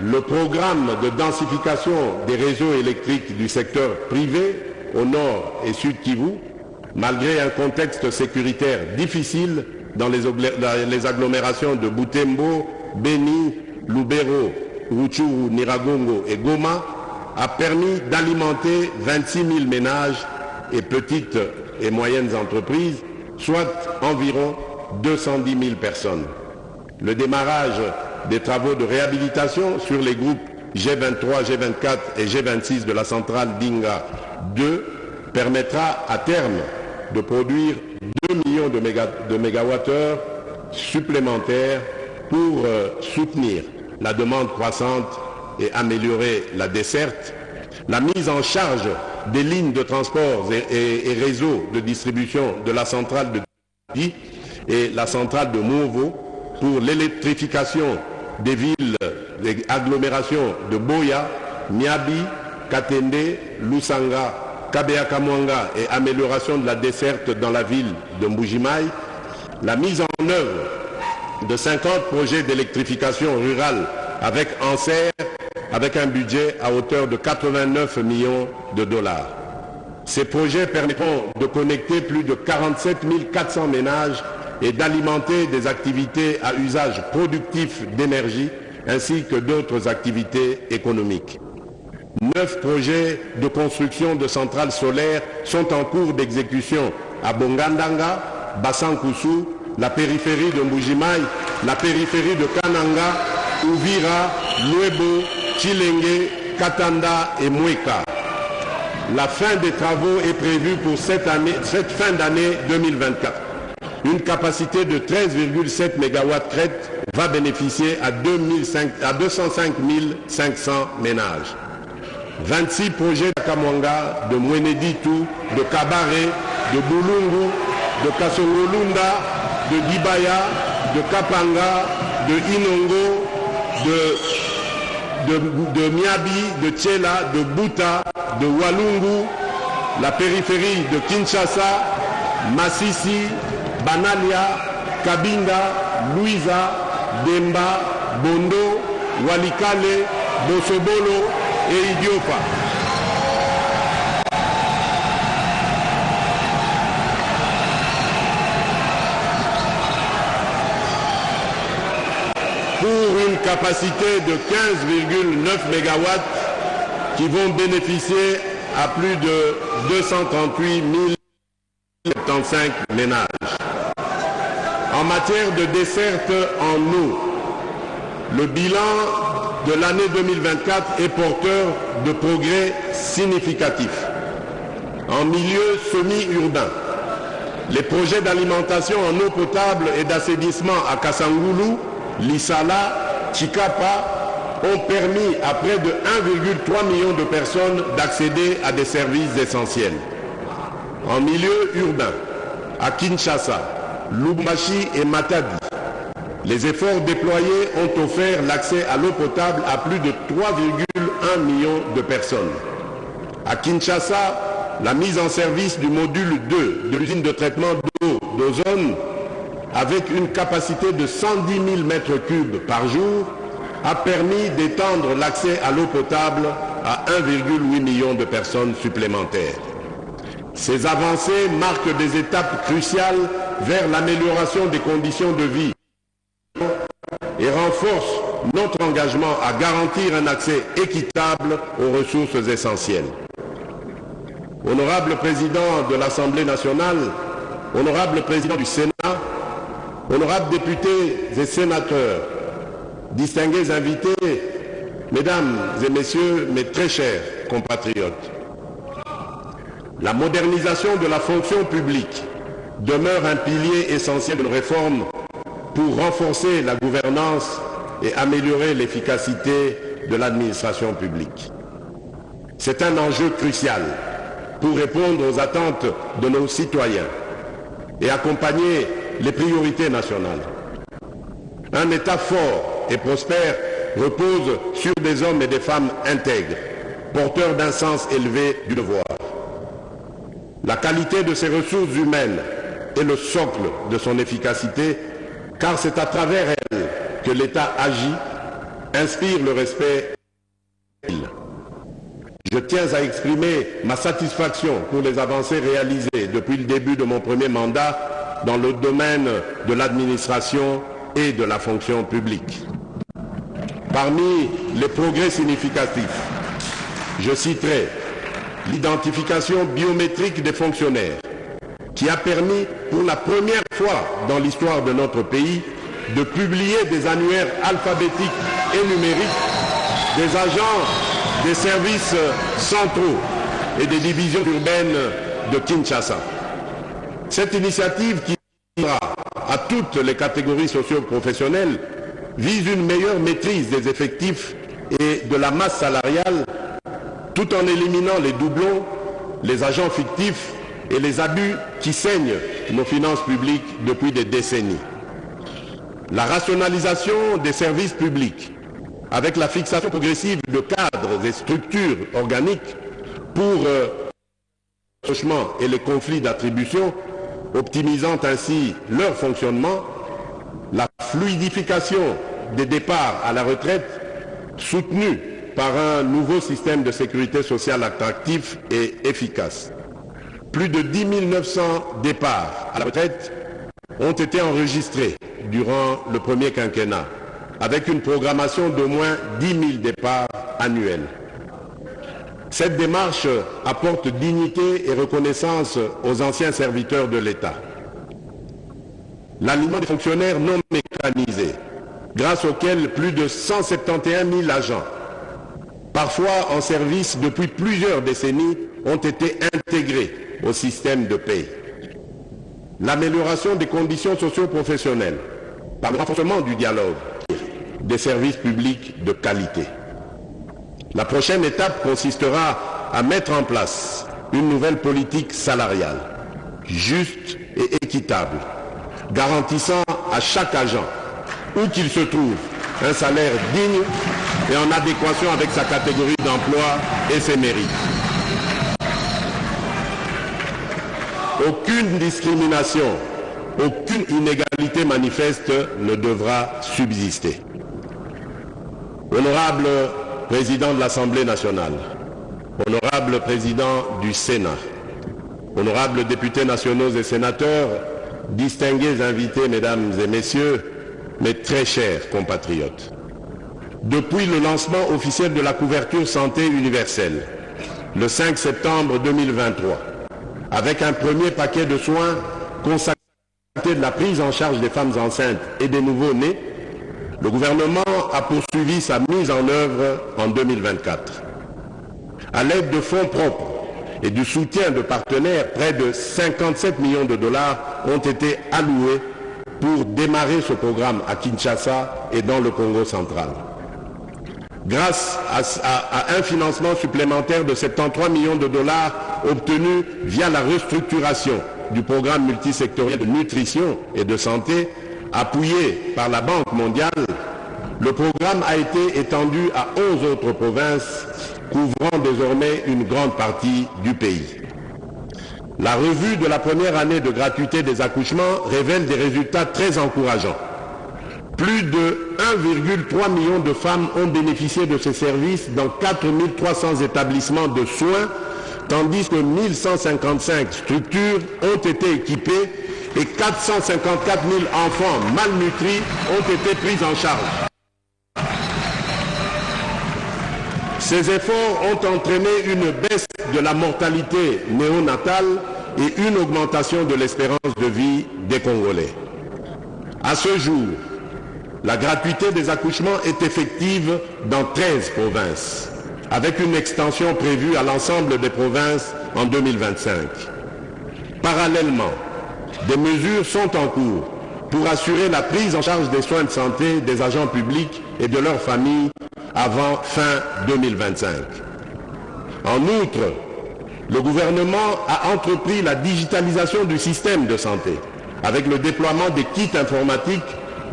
Le programme de densification des réseaux électriques du secteur privé au nord et sud Kivu, malgré un contexte sécuritaire difficile dans les agglomérations de Butembo, Beni, Lubero, Rutshuru, Nyiragongo et Goma, a permis d'alimenter 26 000 ménages et petites et moyennes entreprises, soit environ 210 000 personnes. Le démarrage des travaux de réhabilitation sur les groupes G23, G24 et G26 de la centrale Dinga 2 permettra à terme de produire 2 millions de mégawattheures supplémentaires pour soutenir la demande croissante et améliorer la desserte, la mise en charge des lignes de transport et réseaux de distribution de la centrale de Di et la centrale de Movo pour l'électrification des villes, des agglomérations de Boya, Miabi, Katende, Lusanga, Kabeakamwanga et amélioration de la desserte dans la ville de Mbujimaï, la mise en œuvre de 50 projets d'électrification rurale avec Anser, avec un budget à hauteur de 89 millions de dollars. Ces projets permettront de connecter plus de 47 400 ménages et d'alimenter des activités à usage productif d'énergie ainsi que d'autres activités économiques. 9 projets de construction de centrales solaires sont en cours d'exécution à Bongandanga, Bassankusu, la périphérie de Mbujimaï, la périphérie de Kananga, Uvira, Luebo, Chilenge, Katanda et Mweka. La fin des travaux est prévue pour cette fin d'année 2024. Une capacité de 13,7 MW crête va bénéficier à 205 500 ménages. 26 projets de Kamwanga, de Mweneditu, de Kabare, de Bulungu, de Kasongolunda, de Dibaya, de Kapanga, de Inongo, de Miabi, de Tchela, de Buta, de Walungu, la périphérie de Kinshasa, Massissi, Banalia, Kabinda, Louisa, Demba, Bondo, Walikale, Bosobolo et Idiofa. Pour une capacité de 15,9 MW qui vont bénéficier à plus de 238 075 ménages. En matière de desserte en eau, le bilan de l'année 2024 est porteur de progrès significatifs. En milieu semi-urbain, les projets d'alimentation en eau potable et d'assainissement à Kasangulu, Lissala, Chikapa ont permis à près de 1,3 million de personnes d'accéder à des services essentiels. En milieu urbain, à Kinshasa, Lubumbashi et Matadi, les efforts déployés ont offert l'accès à l'eau potable à plus de 3,1 millions de personnes. À Kinshasa, la mise en service du module 2 de l'usine de traitement d'eau d'Ozone, avec une capacité de 110 000 m3 par jour, a permis d'étendre l'accès à l'eau potable à 1,8 million de personnes supplémentaires. Ces avancées marquent des étapes cruciales vers l'amélioration des conditions de vie et renforcent notre engagement à garantir un accès équitable aux ressources essentielles. Honorable Président de l'Assemblée nationale, Honorable Président du Sénat, honorables députés et sénateurs, distingués invités, mesdames et messieurs, mes très chers compatriotes, la modernisation de la fonction publique demeure un pilier essentiel de nos réformes pour renforcer la gouvernance et améliorer l'efficacité de l'administration publique. C'est un enjeu crucial pour répondre aux attentes de nos citoyens et accompagner les priorités nationales. Un État fort et prospère repose sur des hommes et des femmes intègres, porteurs d'un sens élevé du devoir. La qualité de ces ressources humaines est le socle de son efficacité, car c'est à travers elles que l'État agit, inspire le respect. Je tiens à exprimer ma satisfaction pour les avancées réalisées depuis le début de mon premier mandat dans le domaine de l'administration et de la fonction publique. Parmi les progrès significatifs, je citerai l'identification biométrique des fonctionnaires, qui a permis pour la première fois dans l'histoire de notre pays de publier des annuaires alphabétiques et numériques des agents des services centraux et des divisions urbaines de Kinshasa. Cette initiative qui sera à toutes les catégories socio-professionnelles vise une meilleure maîtrise des effectifs et de la masse salariale tout en éliminant les doublons, les agents fictifs et les abus qui saignent nos finances publiques depuis des décennies. La rationalisation des services publics avec la fixation progressive de cadres et structures organiques pour le rapprochement et les conflits d'attribution, optimisant ainsi leur fonctionnement, la fluidification des départs à la retraite, soutenue par un nouveau système de sécurité sociale attractif et efficace. Plus de 10 900 départs à la retraite ont été enregistrés durant le premier quinquennat, avec une programmation d'au moins 10 000 départs annuels. Cette démarche apporte dignité et reconnaissance aux anciens serviteurs de l'État. l'alignement des fonctionnaires non mécanisés, grâce auquel plus de 171 000 agents, parfois en service depuis plusieurs décennies, ont été intégrés au système de paie. L'amélioration des conditions socio-professionnelles par le renforcement du dialogue, des services publics de qualité. La prochaine étape consistera à mettre en place une nouvelle politique salariale, juste et équitable, garantissant à chaque agent, où qu'il se trouve, un salaire digne et en adéquation avec sa catégorie d'emploi et ses mérites. Aucune discrimination, aucune inégalité manifeste ne devra subsister. Honorable Président de l'Assemblée nationale, Honorable Président du Sénat, Honorables députés nationaux et sénateurs, distingués invités, Mesdames et Messieurs, mes très chers compatriotes. Depuis le lancement officiel de la couverture santé universelle, le 5 septembre 2023, avec un premier paquet de soins consacré de la prise en charge des femmes enceintes et des nouveau-nés, le gouvernement a poursuivi sa mise en œuvre en 2024. À l'aide de fonds propres et du soutien de partenaires, près de 57 millions de dollars ont été alloués pour démarrer ce programme à Kinshasa et dans le Congo central. Grâce à un financement supplémentaire de 73 millions de dollars obtenu via la restructuration du programme multisectoriel de nutrition et de santé, appuyé par la Banque mondiale, le programme a été étendu à 11 autres provinces, couvrant désormais une grande partie du pays. La revue de la première année de gratuité des accouchements révèle des résultats très encourageants. Plus de 1,3 million de femmes ont bénéficié de ces services dans 4 300 établissements de soins, tandis que 1155 structures ont été équipées et 454 000 enfants malnutris ont été pris en charge. Ces efforts ont entraîné une baisse de la mortalité néonatale et une augmentation de l'espérance de vie des Congolais. À ce jour, la gratuité des accouchements est effective dans 13 provinces, avec une extension prévue à l'ensemble des provinces en 2025. Parallèlement, des mesures sont en cours pour assurer la prise en charge des soins de santé des agents publics et de leurs familles avant fin 2025. En outre, le gouvernement a entrepris la digitalisation du système de santé avec le déploiement des kits informatiques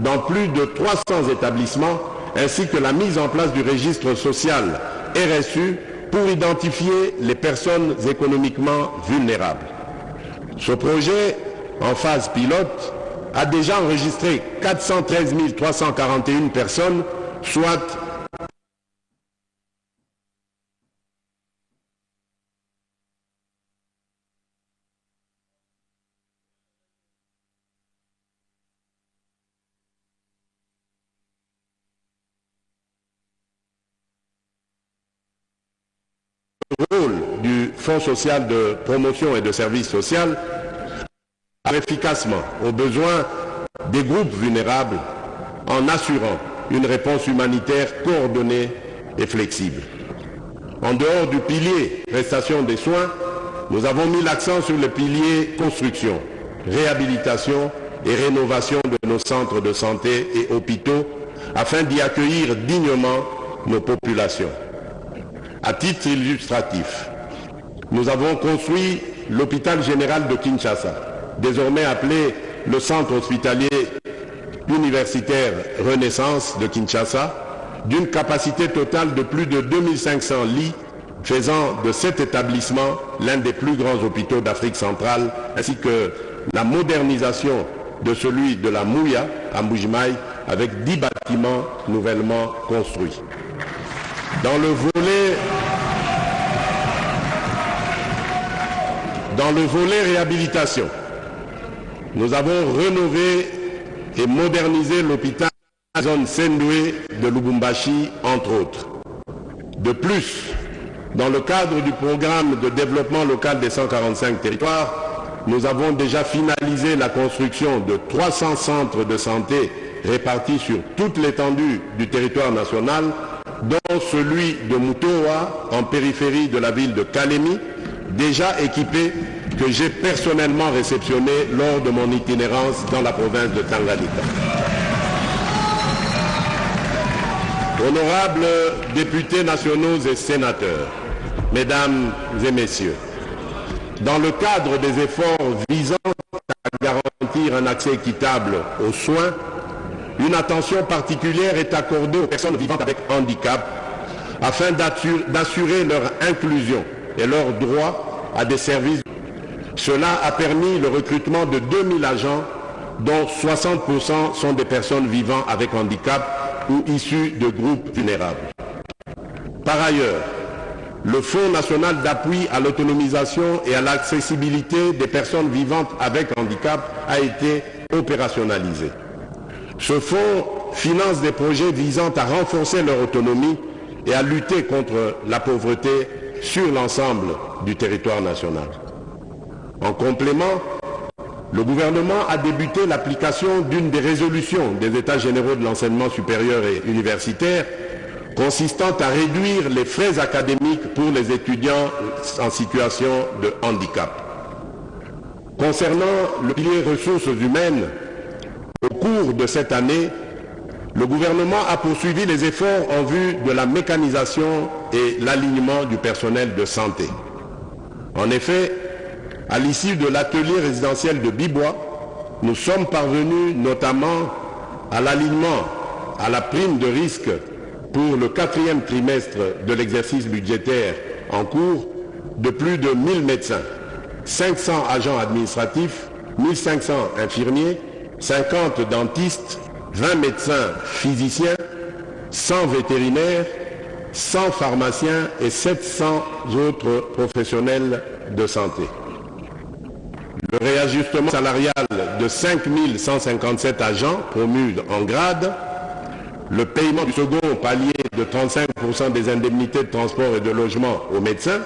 dans plus de 300 établissements ainsi que la mise en place du registre social RSU pour identifier les personnes économiquement vulnérables. Ce projet, en phase pilote, a déjà enregistré 413 341 personnes, soit le rôle du Fonds social de promotion et de services sociaux efficacement aux besoins des groupes vulnérables en assurant une réponse humanitaire coordonnée et flexible. En dehors du pilier prestation des soins, nous avons mis l'accent sur le pilier construction, réhabilitation et rénovation de nos centres de santé et hôpitaux afin d'y accueillir dignement nos populations. À titre illustratif, nous avons construit l'hôpital général de Kinshasa, désormais appelé le centre hospitalier universitaire Renaissance de Kinshasa, d'une capacité totale de plus de 2500 lits, faisant de cet établissement l'un des plus grands hôpitaux d'Afrique centrale, ainsi que la modernisation de celui de la Mouya à Mbujimaï, avec 10 bâtiments nouvellement construits. Dans le volet réhabilitation, nous avons rénové et modernisé l'hôpital de la zone Sendoué de Lubumbashi, entre autres. De plus, dans le cadre du programme de développement local des 145 territoires, nous avons déjà finalisé la construction de 300 centres de santé répartis sur toute l'étendue du territoire national, dont celui de Mutoa, en périphérie de la ville de Kalemi, déjà équipé, que j'ai personnellement réceptionné lors de mon itinérance dans la province de Tanganyika. Honorables députés nationaux et sénateurs, Mesdames et Messieurs, dans le cadre des efforts visant à garantir un accès équitable aux soins, une attention particulière est accordée aux personnes vivant avec handicap afin d'assurer leur inclusion et leur droit à des services. Cela a permis le recrutement de 2000 agents, dont 60% sont des personnes vivant avec handicap ou issus de groupes vulnérables. Par ailleurs, le Fonds national d'appui à l'autonomisation et à l'accessibilité des personnes vivantes avec handicap a été opérationnalisé. Ce fonds finance des projets visant à renforcer leur autonomie et à lutter contre la pauvreté sur l'ensemble du territoire national. En complément, le gouvernement a débuté l'application d'une des résolutions des États généraux de l'enseignement supérieur et universitaire consistant à réduire les frais académiques pour les étudiants en situation de handicap. Concernant le pilier ressources humaines, au cours de cette année, le gouvernement a poursuivi les efforts en vue de la mécanisation et l'alignement du personnel de santé. En effet, à l'issue de l'atelier résidentiel de Bibois, nous sommes parvenus notamment à l'alignement à la prime de risque pour le 4e trimestre de l'exercice budgétaire en cours de plus de 1000 médecins, 500 agents administratifs, 1500 infirmiers, 50 dentistes, 20 médecins physiciens, 100 vétérinaires, 100 pharmaciens et 700 autres professionnels de santé. Le réajustement salarial de 5157 agents promus en grade, le paiement du second palier de 35% des indemnités de transport et de logement aux médecins,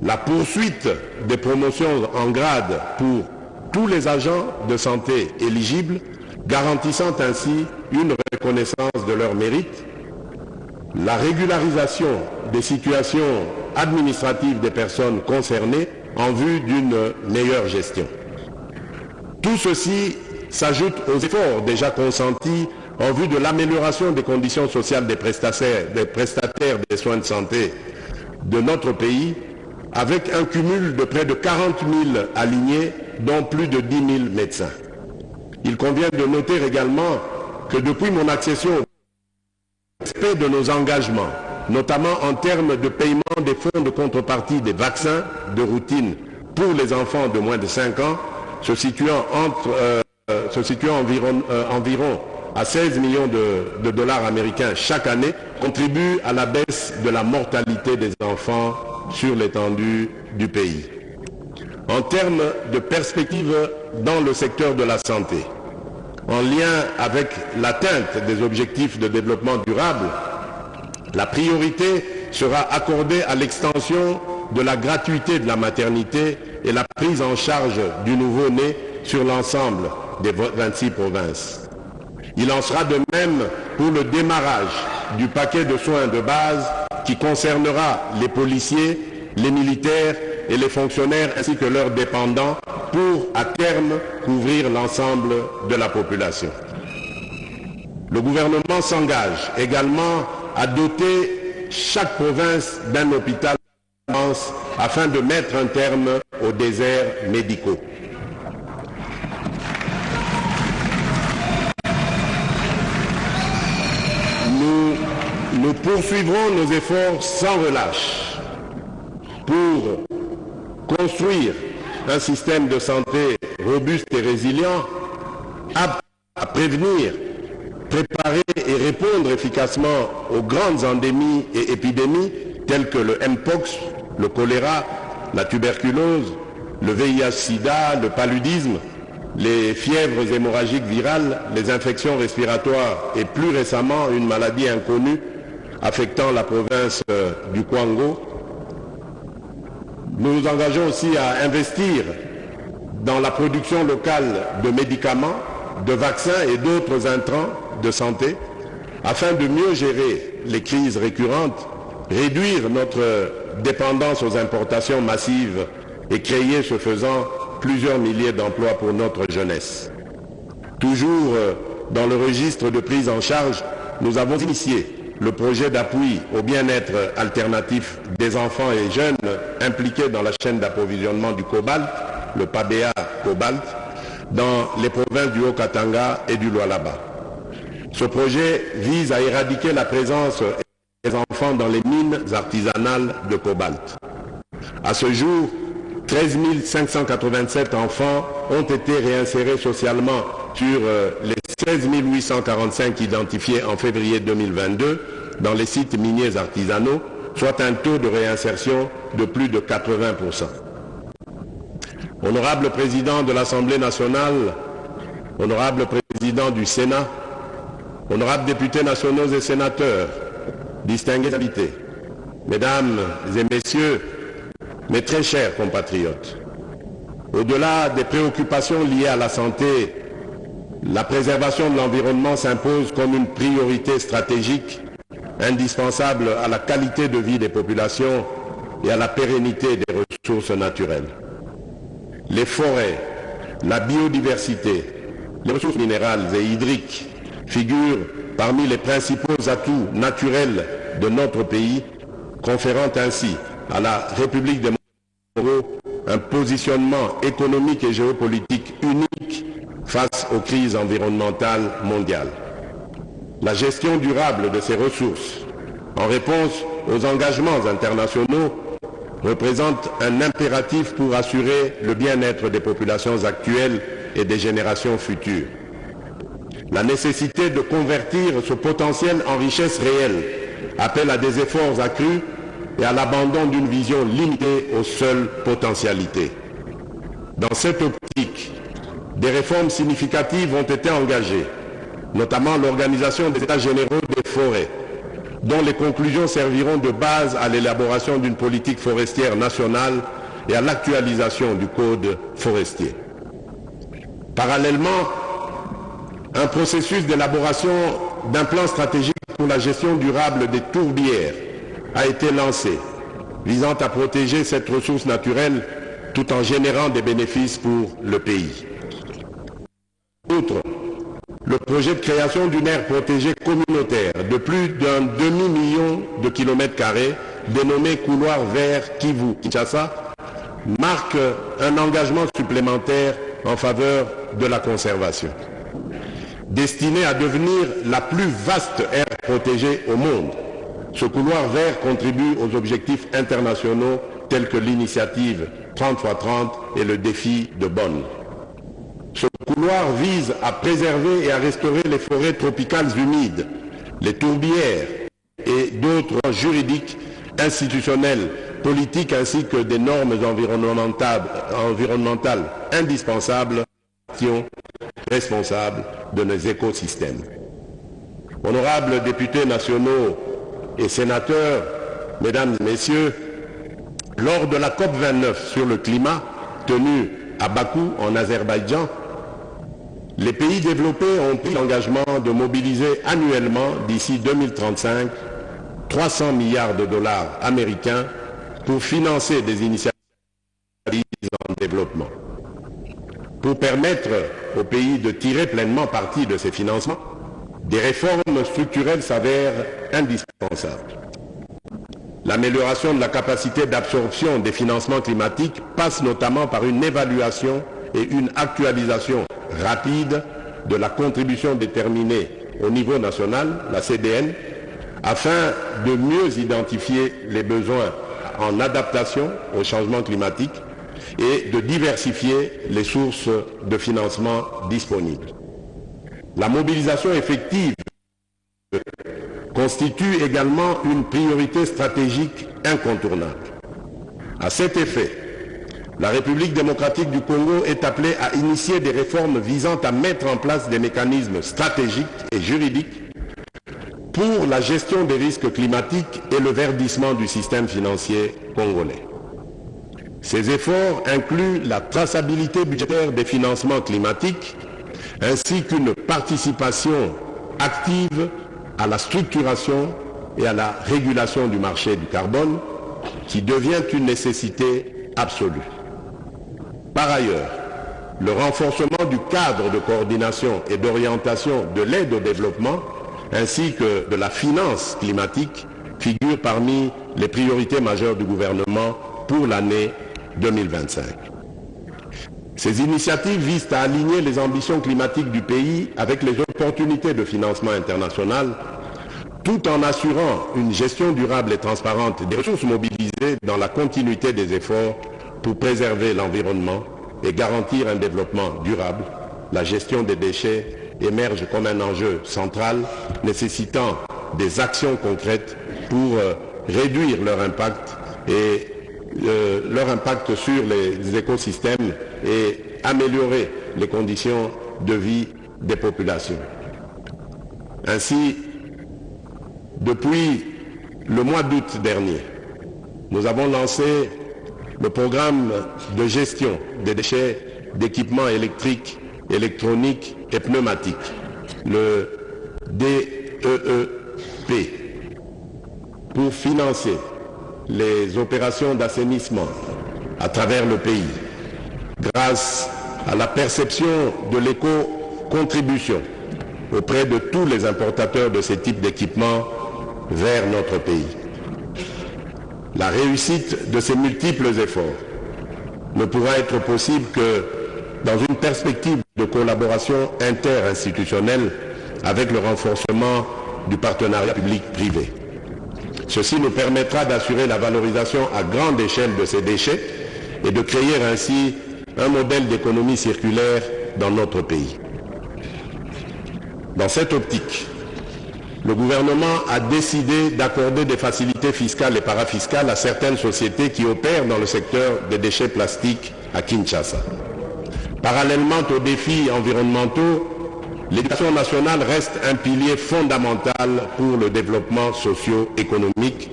la poursuite des promotions en grade pour tous les agents de santé éligibles, garantissant ainsi une reconnaissance de leur mérite, la régularisation des situations administratives des personnes concernées en vue d'une meilleure gestion. Tout ceci s'ajoute aux efforts déjà consentis en vue de l'amélioration des conditions sociales des prestataires des soins de santé de notre pays, avec un cumul de près de 40 000 alignés, dont plus de 10 000 médecins. Il convient de noter également que depuis mon accession au respect de nos engagements, notamment en termes de paiement des fonds de contrepartie des vaccins de routine pour les enfants de moins de 5 ans, se situant environ à 16 millions de dollars américains chaque année, contribue à la baisse de la mortalité des enfants sur l'étendue du pays. En termes de perspectives dans le secteur de la santé, en lien avec l'atteinte des objectifs de développement durable, la priorité sera accordée à l'extension de la gratuité de la maternité et la prise en charge du nouveau-né sur l'ensemble des 26 provinces. Il en sera de même pour le démarrage du paquet de soins de base qui concernera les policiers, les militaires et les fonctionnaires ainsi que leurs dépendants pour, à terme, couvrir l'ensemble de la population. Le gouvernement s'engage également à doter chaque province d'un hôpital afin de mettre un terme aux déserts médicaux. Nous poursuivrons nos efforts sans relâche pour construire un système de santé robuste et résilient, apte à prévenir, préparer et répondre efficacement aux grandes endémies et épidémies telles que le Mpox, le choléra, la tuberculose, le VIH-Sida, le paludisme, les fièvres hémorragiques virales, les infections respiratoires et plus récemment une maladie inconnue affectant la province du Kwango. Nous nous engageons aussi à investir dans la production locale de médicaments, de vaccins et d'autres intrants de santé, afin de mieux gérer les crises récurrentes, réduire notre dépendance aux importations massives et créer, ce faisant, plusieurs milliers d'emplois pour notre jeunesse. Toujours dans le registre de prise en charge, nous avons initié le projet d'appui au bien-être alternatif des enfants et jeunes impliqués dans la chaîne d'approvisionnement du cobalt, le PABA Cobalt, dans les provinces du Haut-Katanga et du Lualaba. Ce projet vise à éradiquer la présence des enfants dans les mines artisanales de cobalt. À ce jour, 13 587 enfants ont été réinsérés socialement sur les 16 845 identifiés en février 2022 dans les sites miniers artisanaux, soit un taux de réinsertion de plus de 80%. Honorable Président de l'Assemblée nationale, Honorable Président du Sénat, Honorables députés nationaux et sénateurs, distingués invités, Mesdames et Messieurs, mes très chers compatriotes, au-delà des préoccupations liées à la santé, la préservation de l'environnement s'impose comme une priorité stratégique indispensable à la qualité de vie des populations et à la pérennité des ressources naturelles. Les forêts, la biodiversité, les ressources minérales et hydriques figurent parmi les principaux atouts naturels de notre pays, conférant ainsi à la République démocratique du Congo un positionnement économique et géopolitique unique face aux crises environnementales mondiales. La gestion durable de ces ressources, en réponse aux engagements internationaux, représente un impératif pour assurer le bien-être des populations actuelles et des générations futures. La nécessité de convertir ce potentiel en richesse réelle appelle à des efforts accrus et à l'abandon d'une vision limitée aux seules potentialités. Dans cette optique, des réformes significatives ont été engagées, notamment l'organisation des États généraux des forêts, dont les conclusions serviront de base à l'élaboration d'une politique forestière nationale et à l'actualisation du Code forestier. Parallèlement, un processus d'élaboration d'un plan stratégique pour la gestion durable des tourbières a été lancé, visant à protéger cette ressource naturelle tout en générant des bénéfices pour le pays. Outre, le projet de création d'une aire protégée communautaire de plus d'un demi-million de kilomètres carrés, dénommé couloir vert Kivu-Kinshasa, marque un engagement supplémentaire en faveur de la conservation. Destiné à devenir la plus vaste aire protégée au monde, ce couloir vert contribue aux objectifs internationaux tels que l'initiative 30x30 et le défi de Bonn. Ce couloir vise à préserver et à restaurer les forêts tropicales humides, les tourbières et d'autres juridiques, institutionnels, politiques ainsi que des normes environnementales indispensables responsables de nos écosystèmes. Honorables députés nationaux et sénateurs, Mesdames et Messieurs, lors de la COP29 sur le climat tenue à Bakou en Azerbaïdjan, les pays développés ont pris l'engagement de mobiliser annuellement d'ici 2035 300 milliards de dollars américains pour financer des initiatives en développement. Pour permettre aux pays de tirer pleinement parti de ces financements, des réformes structurelles s'avèrent indispensables. L'amélioration de la capacité d'absorption des financements climatiques passe notamment par une évaluation et une actualisation rapide de la contribution déterminée au niveau national, la CDN, afin de mieux identifier les besoins en adaptation au changement climatique et de diversifier les sources de financement disponibles. La mobilisation effective constitue également une priorité stratégique incontournable. À cet effet, la République démocratique du Congo est appelée à initier des réformes visant à mettre en place des mécanismes stratégiques et juridiques pour la gestion des risques climatiques et le verdissement du système financier congolais. Ces efforts incluent la traçabilité budgétaire des financements climatiques ainsi qu'une participation active à la structuration et à la régulation du marché du carbone qui devient une nécessité absolue. Par ailleurs, le renforcement du cadre de coordination et d'orientation de l'aide au développement ainsi que de la finance climatique figure parmi les priorités majeures du gouvernement pour l'année 2025. Ces initiatives visent à aligner les ambitions climatiques du pays avec les opportunités de financement international, tout en assurant une gestion durable et transparente des ressources mobilisées dans la continuité des efforts pour préserver l'environnement et garantir un développement durable. La gestion des déchets émerge comme un enjeu central nécessitant des actions concrètes pour réduire leur impact sur les écosystèmes et améliorer les conditions de vie des populations. Ainsi, depuis le mois d'août dernier, nous avons lancé le programme de gestion des déchets d'équipements électriques, électroniques et pneumatiques, le DEEP, pour financer les opérations d'assainissement à travers le pays, grâce à la perception de l'éco-contribution auprès de tous les importateurs de ces types d'équipements vers notre pays. La réussite de ces multiples efforts ne pourra être possible que dans une perspective de collaboration interinstitutionnelle avec le renforcement du partenariat public-privé. Ceci nous permettra d'assurer la valorisation à grande échelle de ces déchets et de créer ainsi un modèle d'économie circulaire dans notre pays. Dans cette optique, le gouvernement a décidé d'accorder des facilités fiscales et parafiscales à certaines sociétés qui opèrent dans le secteur des déchets plastiques à Kinshasa. Parallèlement aux défis environnementaux, l'éducation nationale reste un pilier fondamental pour le développement socio-économique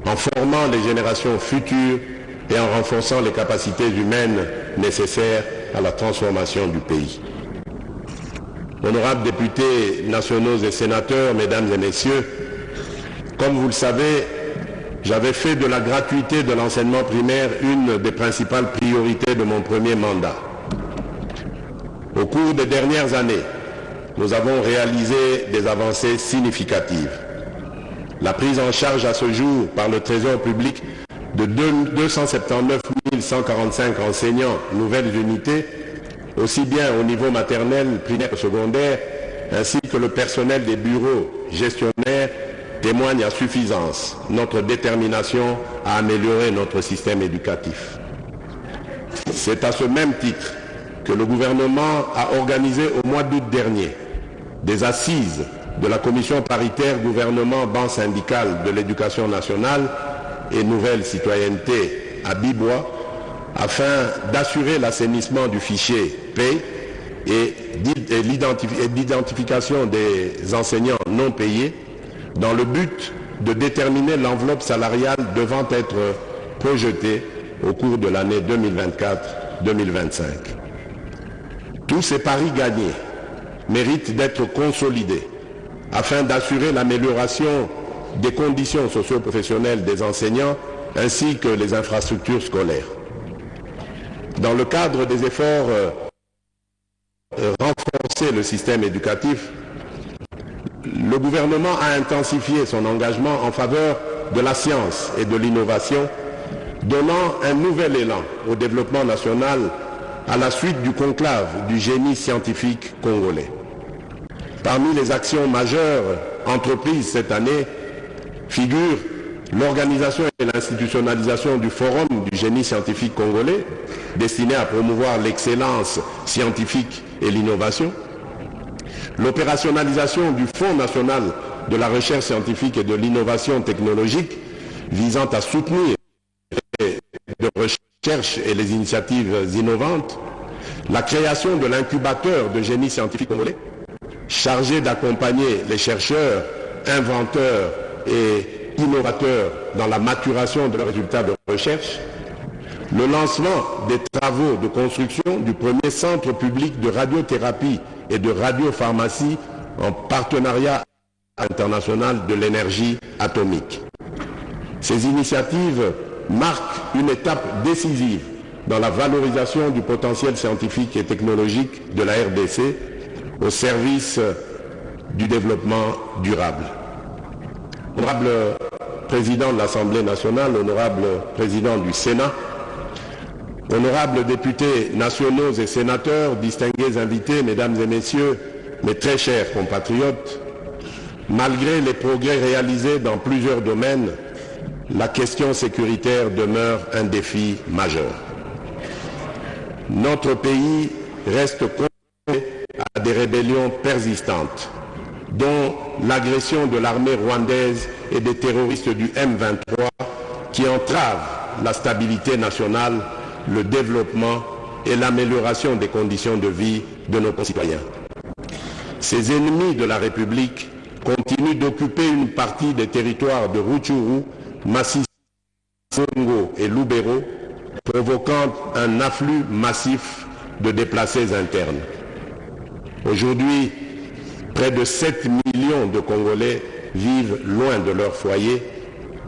en formant les générations futures et en renforçant les capacités humaines nécessaires à la transformation du pays. Honorables députés nationaux et sénateurs, mesdames et messieurs, comme vous le savez, j'avais fait de la gratuité de l'enseignement primaire une des principales priorités de mon premier mandat. Au cours des dernières années, nous avons réalisé des avancées significatives. La prise en charge à ce jour par le Trésor public de 279 145 enseignants nouvelles unités, aussi bien au niveau maternel, primaire et secondaire, ainsi que le personnel des bureaux gestionnaires, témoigne à suffisance notre détermination à améliorer notre système éducatif. C'est à ce même titre que le gouvernement a organisé au mois d'août dernier des assises de la commission paritaire gouvernement-banc syndical de l'éducation nationale et nouvelle citoyenneté à Bibois afin d'assurer l'assainissement du fichier PAY et l'identification des enseignants non payés dans le but de déterminer l'enveloppe salariale devant être projetée au cours de l'année 2024-2025. Tous ces paris gagnés méritent d'être consolidés afin d'assurer l'amélioration des conditions socio-professionnelles des enseignants ainsi que les infrastructures scolaires. Dans le cadre des efforts renforcer le système éducatif, le gouvernement a intensifié son engagement en faveur de la science et de l'innovation, donnant un nouvel élan au développement national à la suite du conclave du génie scientifique congolais. Parmi les actions majeures entreprises cette année figurent l'organisation et l'institutionnalisation du Forum du génie scientifique congolais, destiné à promouvoir l'excellence scientifique et l'innovation, l'opérationnalisation du Fonds national de la recherche scientifique et de l'innovation technologique, visant à soutenir les recherches et les initiatives innovantes, la création de l'incubateur de génie scientifique congolais, chargé d'accompagner les chercheurs, inventeurs et innovateurs dans la maturation de leurs résultats de recherche, le lancement des travaux de construction du premier centre public de radiothérapie et de radiopharmacie en partenariat international de l'énergie atomique. Ces initiatives marquent une étape décisive dans la valorisation du potentiel scientifique et technologique de la RDC au service du développement durable. Honorable Président de l'Assemblée nationale, honorable Président du Sénat, honorables députés nationaux et sénateurs, distingués invités, mesdames et messieurs, mes très chers compatriotes, malgré les progrès réalisés dans plusieurs domaines, la question sécuritaire demeure un défi majeur. Notre pays reste confronté à des rébellions persistantes, dont l'agression de l'armée rwandaise et des terroristes du M23 qui entravent la stabilité nationale, le développement et l'amélioration des conditions de vie de nos concitoyens. Ces ennemis de la République continuent d'occuper une partie des territoires de Rutshuru, Masisi, Congo et Lubero, provoquant un afflux massif de déplacés internes. Aujourd'hui, près de 7 millions de Congolais vivent loin de leur foyer,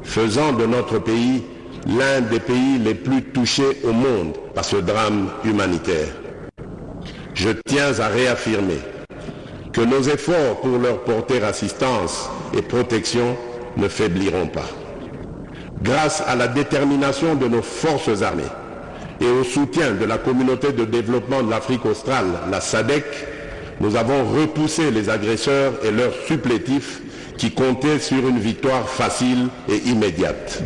faisant de notre pays l'un des pays les plus touchés au monde par ce drame humanitaire. Je tiens à réaffirmer que nos efforts pour leur porter assistance et protection ne faibliront pas. Grâce à la détermination de nos forces armées et au soutien de la communauté de développement de l'Afrique australe, la SADC, nous avons repoussé les agresseurs et leurs supplétifs qui comptaient sur une victoire facile et immédiate.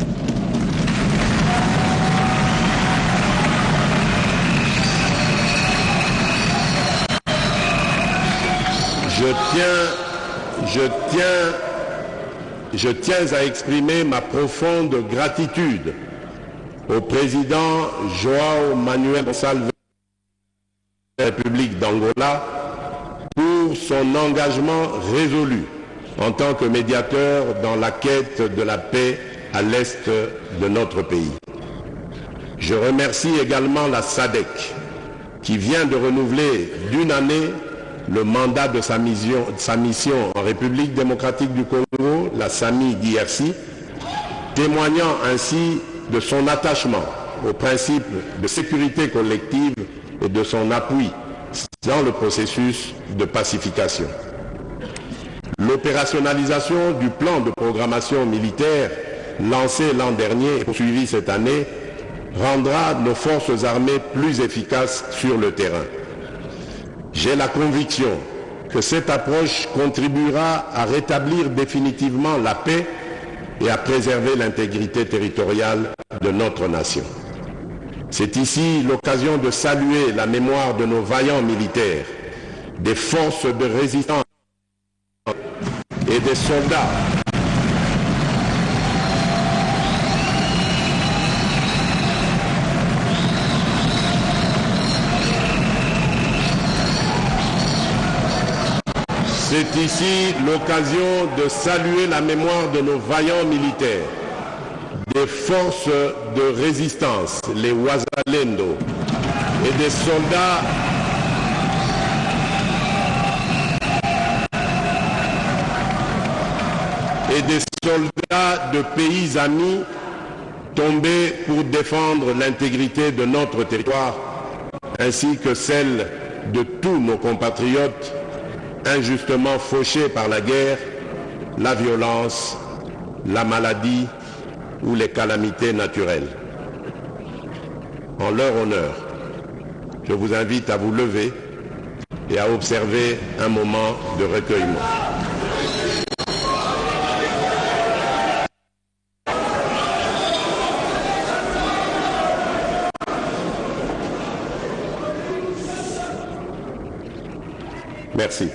Je tiens à exprimer ma profonde gratitude au président João Manuel Gonçalves de la République d'Angola pour son engagement résolu en tant que médiateur dans la quête de la paix à l'est de notre pays. Je remercie également la SADC qui vient de renouveler d'une année le mandat de sa mission en République démocratique du Congo, la SAMI d'IRC, témoignant ainsi de son attachement aux principes de sécurité collective et de son appui dans le processus de pacification. L'opérationnalisation du plan de programmation militaire lancé l'an dernier et poursuivi cette année rendra nos forces armées plus efficaces sur le terrain. J'ai la conviction que cette approche contribuera à rétablir définitivement la paix et à préserver l'intégrité territoriale de notre nation. C'est ici l'occasion de saluer la mémoire de nos vaillants militaires, des forces de résistance et des soldats C'est ici l'occasion de saluer la mémoire de nos vaillants militaires, des forces de résistance, les Wazalendo, et des soldats de pays amis tombés pour défendre l'intégrité de notre territoire, ainsi que celle de tous nos compatriotes injustement fauchés par la guerre, la violence, la maladie ou les calamités naturelles. En leur honneur, je vous invite à vous lever et à observer un moment de recueillement. Merci.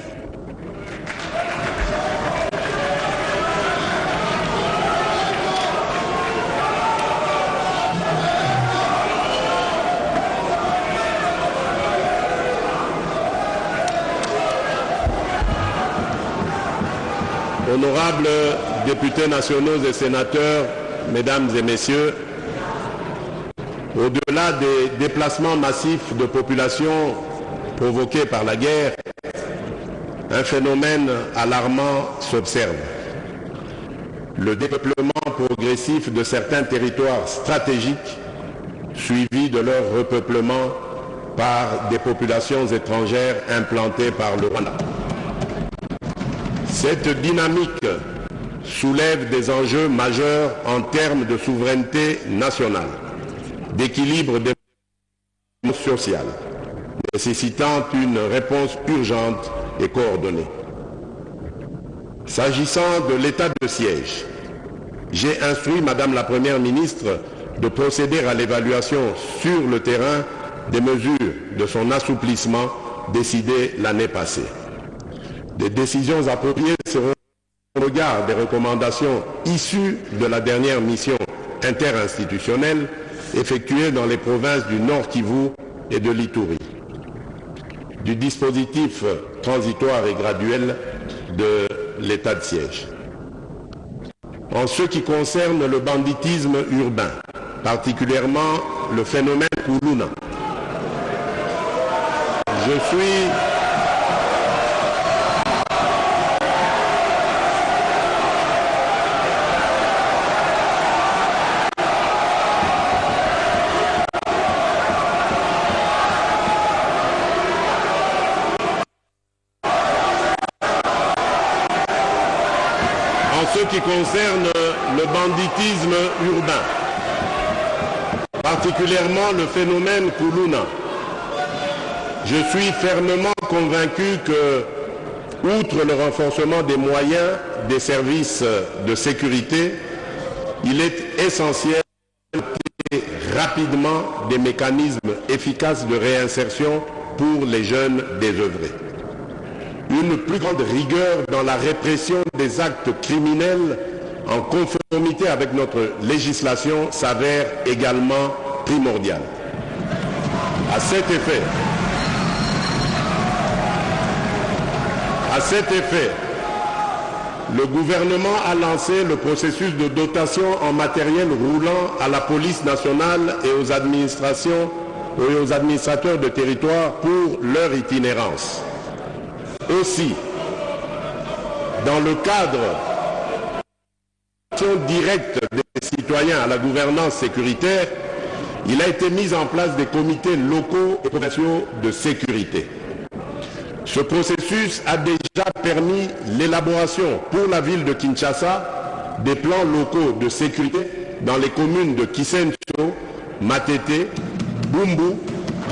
Honorables députés nationaux et sénateurs, mesdames et messieurs, Au-delà des déplacements massifs de population provoqués par la guerre, un phénomène alarmant s'observe. Le dépeuplement progressif de certains territoires stratégiques, suivi de leur repeuplement par des populations étrangères implantées par le Rwanda. Cette dynamique soulève des enjeux majeurs en termes de souveraineté nationale, d'équilibre social, nécessitant une réponse urgente et coordonnée. S'agissant de l'état de siège, j'ai instruit Madame la Première ministre de procéder à l'évaluation sur le terrain des mesures de son assouplissement décidées l'année passée. Des décisions appropriées seront au regard des recommandations issues de la dernière mission interinstitutionnelle effectuée dans les provinces du Nord Kivu et de l'Ituri, du dispositif transitoire et graduel de l'état de siège. En ce qui concerne le banditisme urbain, particulièrement le phénomène Kuluna, en ce qui concerne le banditisme urbain, particulièrement le phénomène Kuluna, je suis fermement convaincu que, outre le renforcement des moyens des services de sécurité, il est essentiel d'adopter rapidement des mécanismes efficaces de réinsertion pour les jeunes désœuvrés. Une plus grande rigueur dans la répression des actes criminels en conformité avec notre législation s'avère également primordiale. À cet effet, le gouvernement a lancé le processus de dotation en matériel roulant à la police nationale et aux administrations et aux administrateurs de territoire pour leur itinérance. Aussi, dans le cadre directe des citoyens à la gouvernance sécuritaire, il a été mis en place des comités locaux et provinciaux de sécurité. Ce processus a déjà permis l'élaboration pour la ville de Kinshasa des plans locaux de sécurité dans les communes de Kisenso, Matete, Bumbu,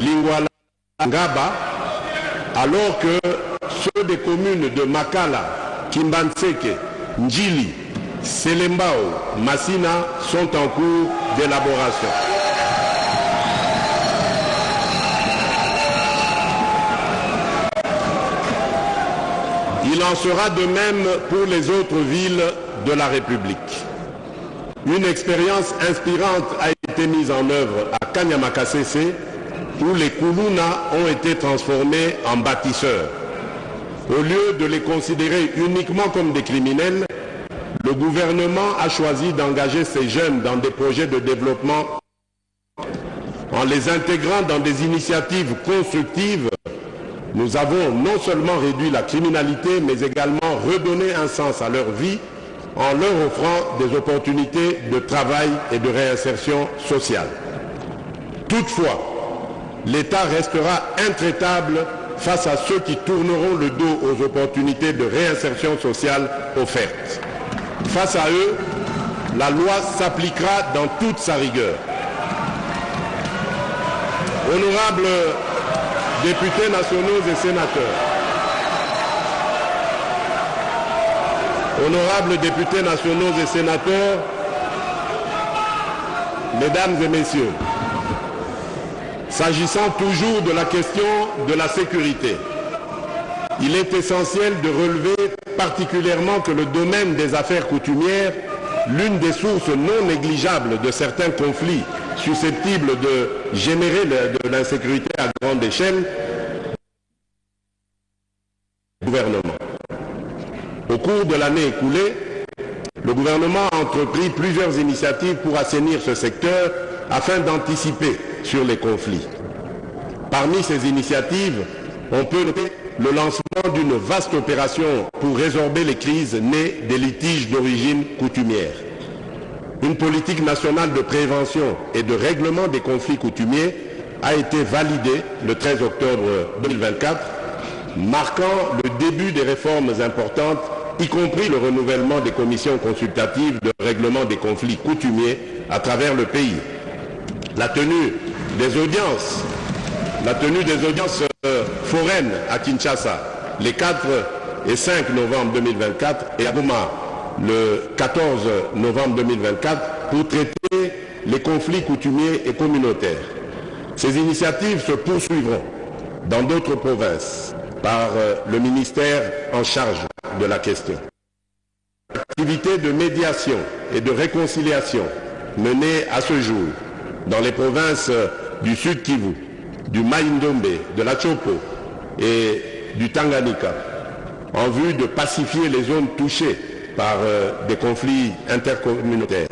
Lingwala, Ngaba, alors que ceux des communes de Makala, Kimbanseke, Njili, Selembao, Massina sont en cours d'élaboration. Il en sera de même pour les autres villes de la République. Une expérience inspirante a été mise en œuvre à Kanyamakasese, où les Kuluna ont été transformés en bâtisseurs. Au lieu de les considérer uniquement comme des criminels, le gouvernement a choisi d'engager ces jeunes dans des projets de développement en les intégrant dans des initiatives constructives. Nous avons non seulement réduit la criminalité, mais également redonné un sens à leur vie en leur offrant des opportunités de travail et de réinsertion sociale. Toutefois, l'État restera intraitable face à ceux qui tourneront le dos aux opportunités de réinsertion sociale offertes. Face à eux, la loi s'appliquera dans toute sa rigueur. Honorables députés nationaux et sénateurs, honorables députés nationaux et sénateurs, mesdames et messieurs, s'agissant toujours de la question de la sécurité, il est essentiel de relever particulièrement que le domaine des affaires coutumières, l'une des sources non négligeables de certains conflits susceptibles de générer de l'insécurité à grande échelle, le gouvernement. Au cours de l'année écoulée, le gouvernement a entrepris plusieurs initiatives pour assainir ce secteur afin d'anticiper sur les conflits. Parmi ces initiatives, on peut noter le lancement d'une vaste opération pour résorber les crises nées des litiges d'origine coutumière. Une politique nationale de prévention et de règlement des conflits coutumiers a été validée le 13 octobre 2024, marquant le début des réformes importantes, y compris le renouvellement des commissions consultatives de règlement des conflits coutumiers à travers le pays. La tenue des audiences foraines à Kinshasa les 4 et 5 novembre 2024 et à Goma le 14 novembre 2024 pour traiter les conflits coutumiers et communautaires. Ces initiatives se poursuivront dans d'autres provinces par le ministère en charge de la question. L'activité de médiation et de réconciliation menée à ce jour dans les provinces du Sud Kivu, du Mai-Ndombe, de la Chopo et du Tanganyika, en vue de pacifier les zones touchées par des conflits intercommunautaires.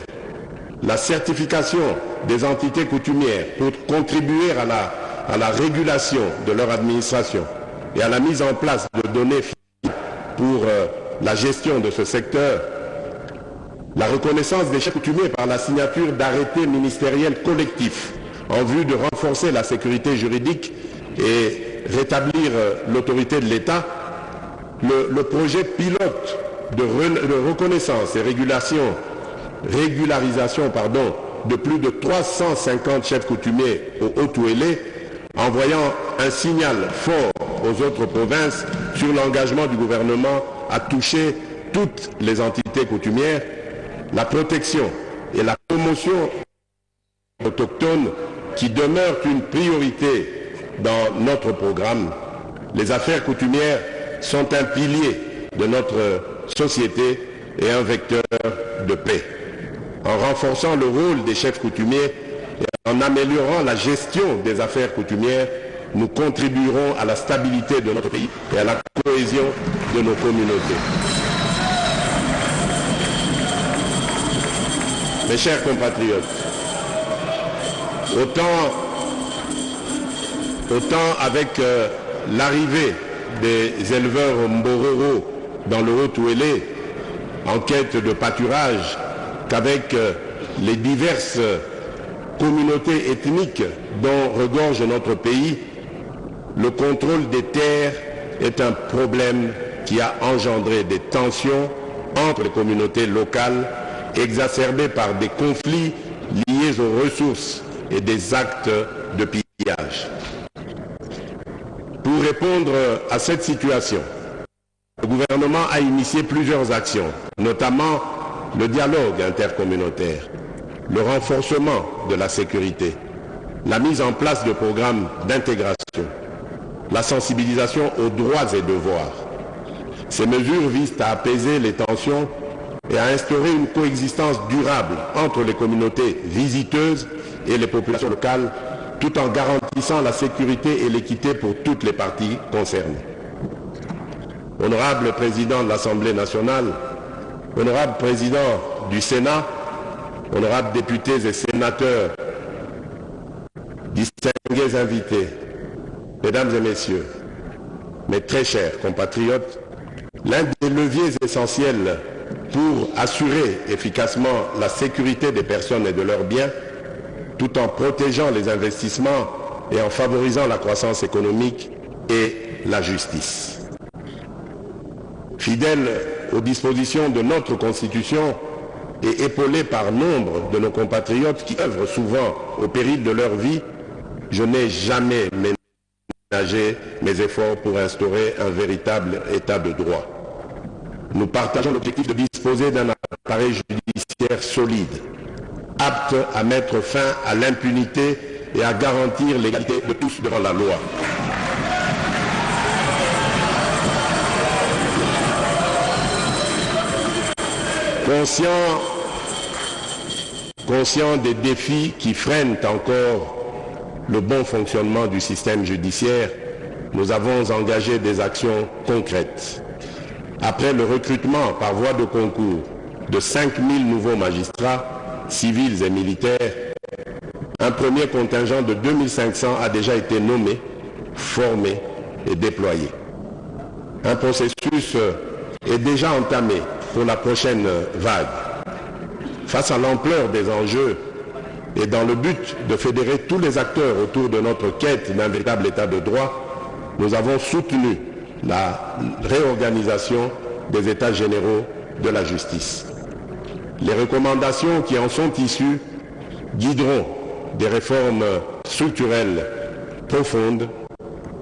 La certification des entités coutumières pour contribuer à la régulation de leur administration et à la mise en place de données fiables pour la gestion de ce secteur. La reconnaissance des chefs coutumiers par la signature d'arrêtés ministériels collectifs en vue de renforcer la sécurité juridique et rétablir l'autorité de l'État. Le projet pilote de reconnaissance et régularisation de plus de 350 chefs coutumiers au Haut-Ouélé, envoyant un signal fort aux autres provinces sur l'engagement du gouvernement à toucher toutes les entités coutumières, la protection et la promotion autochtone qui demeurent une priorité dans notre programme. Les affaires coutumières sont un pilier de notre société et un vecteur de paix. En renforçant le rôle des chefs coutumiers et en améliorant la gestion des affaires coutumières, nous contribuerons à la stabilité de notre pays et à la cohésion de nos communautés. Mes chers compatriotes, autant avec l'arrivée des éleveurs Mbororo dans le Haut-Ouélé en quête de pâturage qu'avec les diverses communautés ethniques dont regorge notre pays, le contrôle des terres est un problème qui a engendré des tensions entre les communautés locales exacerbées par des conflits liés aux ressources et des actes de pillage. Pour répondre à cette situation, le gouvernement a initié plusieurs actions, notamment le dialogue intercommunautaire, le renforcement de la sécurité, la mise en place de programmes d'intégration, la sensibilisation aux droits et devoirs. Ces mesures visent à apaiser les tensions et à instaurer une coexistence durable entre les communautés visiteuses et les populations locales, tout en garantissant la sécurité et l'équité pour toutes les parties concernées. Honorable Président de l'Assemblée nationale, Honorable Président du Sénat, honorables députés et sénateurs, distingués invités, Mesdames et Messieurs, mes très chers compatriotes, l'un des leviers essentiels pour assurer efficacement la sécurité des personnes et de leurs biens, tout en protégeant les investissements et en favorisant la croissance économique, est la justice. Fidèle aux dispositions de notre Constitution et épaulé par nombre de nos compatriotes qui œuvrent souvent au péril de leur vie, je n'ai jamais ménagé mes efforts pour instaurer un véritable état de droit. Nous partageons l'objectif de disposer d'un appareil judiciaire solide, apte à mettre fin à l'impunité et à garantir l'égalité de tous devant la loi. Conscient des défis qui freinent encore le bon fonctionnement du système judiciaire, nous avons engagé des actions concrètes. Après le recrutement par voie de concours de 5000 nouveaux magistrats, civils et militaires, premier contingent de 2500 a déjà été nommé, formé et déployé. Un processus est déjà entamé pour la prochaine vague. Face à l'ampleur des enjeux et dans le but de fédérer tous les acteurs autour de notre quête d'un véritable état de droit, nous avons soutenu la réorganisation des états généraux de la justice. Les recommandations qui en sont issues guideront des réformes structurelles profondes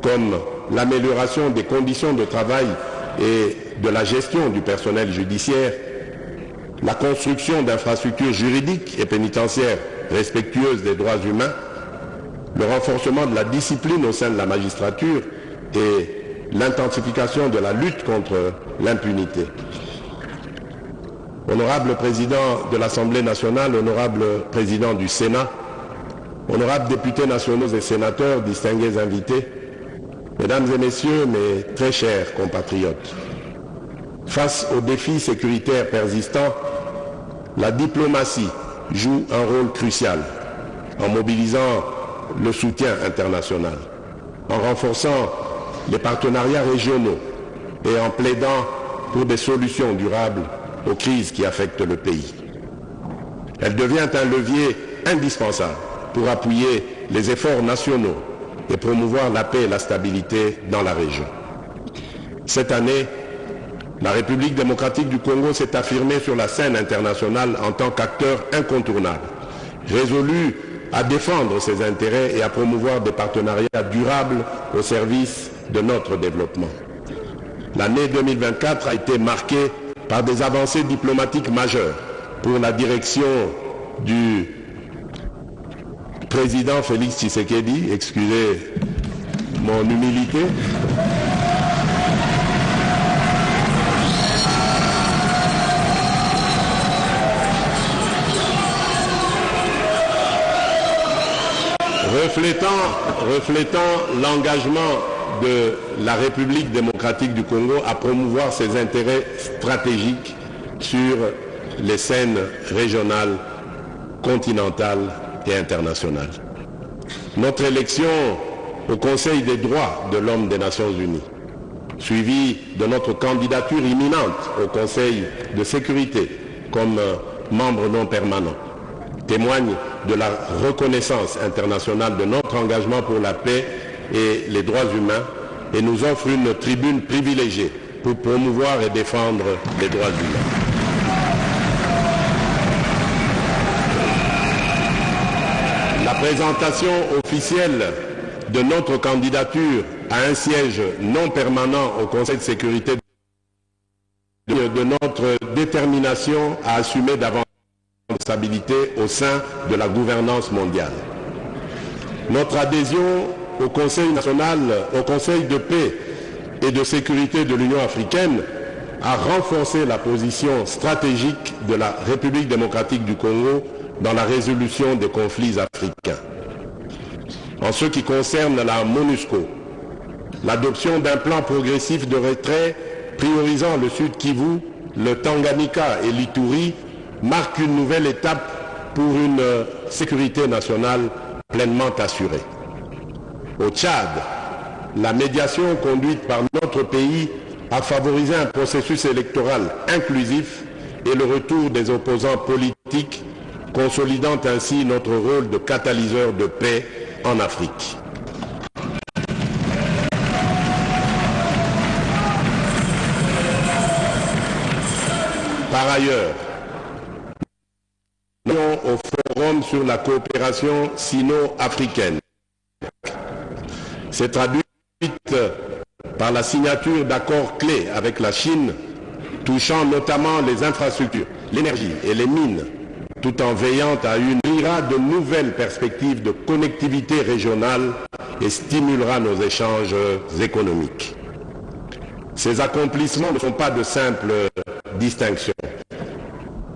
comme l'amélioration des conditions de travail et de la gestion du personnel judiciaire, la construction d'infrastructures juridiques et pénitentiaires respectueuses des droits humains, le renforcement de la discipline au sein de la magistrature et l'intensification de la lutte contre l'impunité. Honorable Président de l'Assemblée nationale, honorable Président du Sénat, honorables députés nationaux et sénateurs, distingués invités, Mesdames et Messieurs, mes très chers compatriotes, face aux défis sécuritaires persistants, la diplomatie joue un rôle crucial en mobilisant le soutien international, en renforçant les partenariats régionaux et en plaidant pour des solutions durables aux crises qui affectent le pays. Elle devient un levier indispensable pour appuyer les efforts nationaux et promouvoir la paix et la stabilité dans la région. Cette année, la République démocratique du Congo s'est affirmée sur la scène internationale en tant qu'acteur incontournable, résolu à défendre ses intérêts et à promouvoir des partenariats durables au service de notre développement. L'année 2024 a été marquée par des avancées diplomatiques majeures pour la direction du président Félix Tshisekedi, excusez mon humilité, reflétant l'engagement de la République démocratique du Congo à promouvoir ses intérêts stratégiques sur les scènes régionales, continentales et internationales. Notre élection au Conseil des droits de l'homme des Nations Unies, suivie de notre candidature imminente au Conseil de sécurité comme membre non permanent, témoigne de la reconnaissance internationale de notre engagement pour la paix et les droits humains et nous offre une tribune privilégiée pour promouvoir et défendre les droits humains. La présentation officielle de notre candidature à un siège non permanent au Conseil de sécurité de notre détermination à assumer davantage de responsabilités au sein de la gouvernance mondiale. Notre adhésion au Conseil national, au Conseil de paix et de sécurité de l'Union africaine a renforcé la position stratégique de la République démocratique du Congo dans la résolution des conflits africains. En ce qui concerne la MONUSCO, l'adoption d'un plan progressif de retrait priorisant le Sud Kivu, le Tanganyika et l'Ituri marque une nouvelle étape pour une sécurité nationale pleinement assurée. Au Tchad, la médiation conduite par notre pays a favorisé un processus électoral inclusif et le retour des opposants politiques, consolidant ainsi notre rôle de catalyseur de paix en Afrique. Par ailleurs, au Forum sur la coopération sino-africaine s'est traduite par la signature d'accords clés avec la Chine touchant notamment les infrastructures, l'énergie et les mines, tout en veillant à ouvrir de nouvelles perspectives de connectivité régionale et stimulera nos échanges économiques. Ces accomplissements ne sont pas de simples distinctions.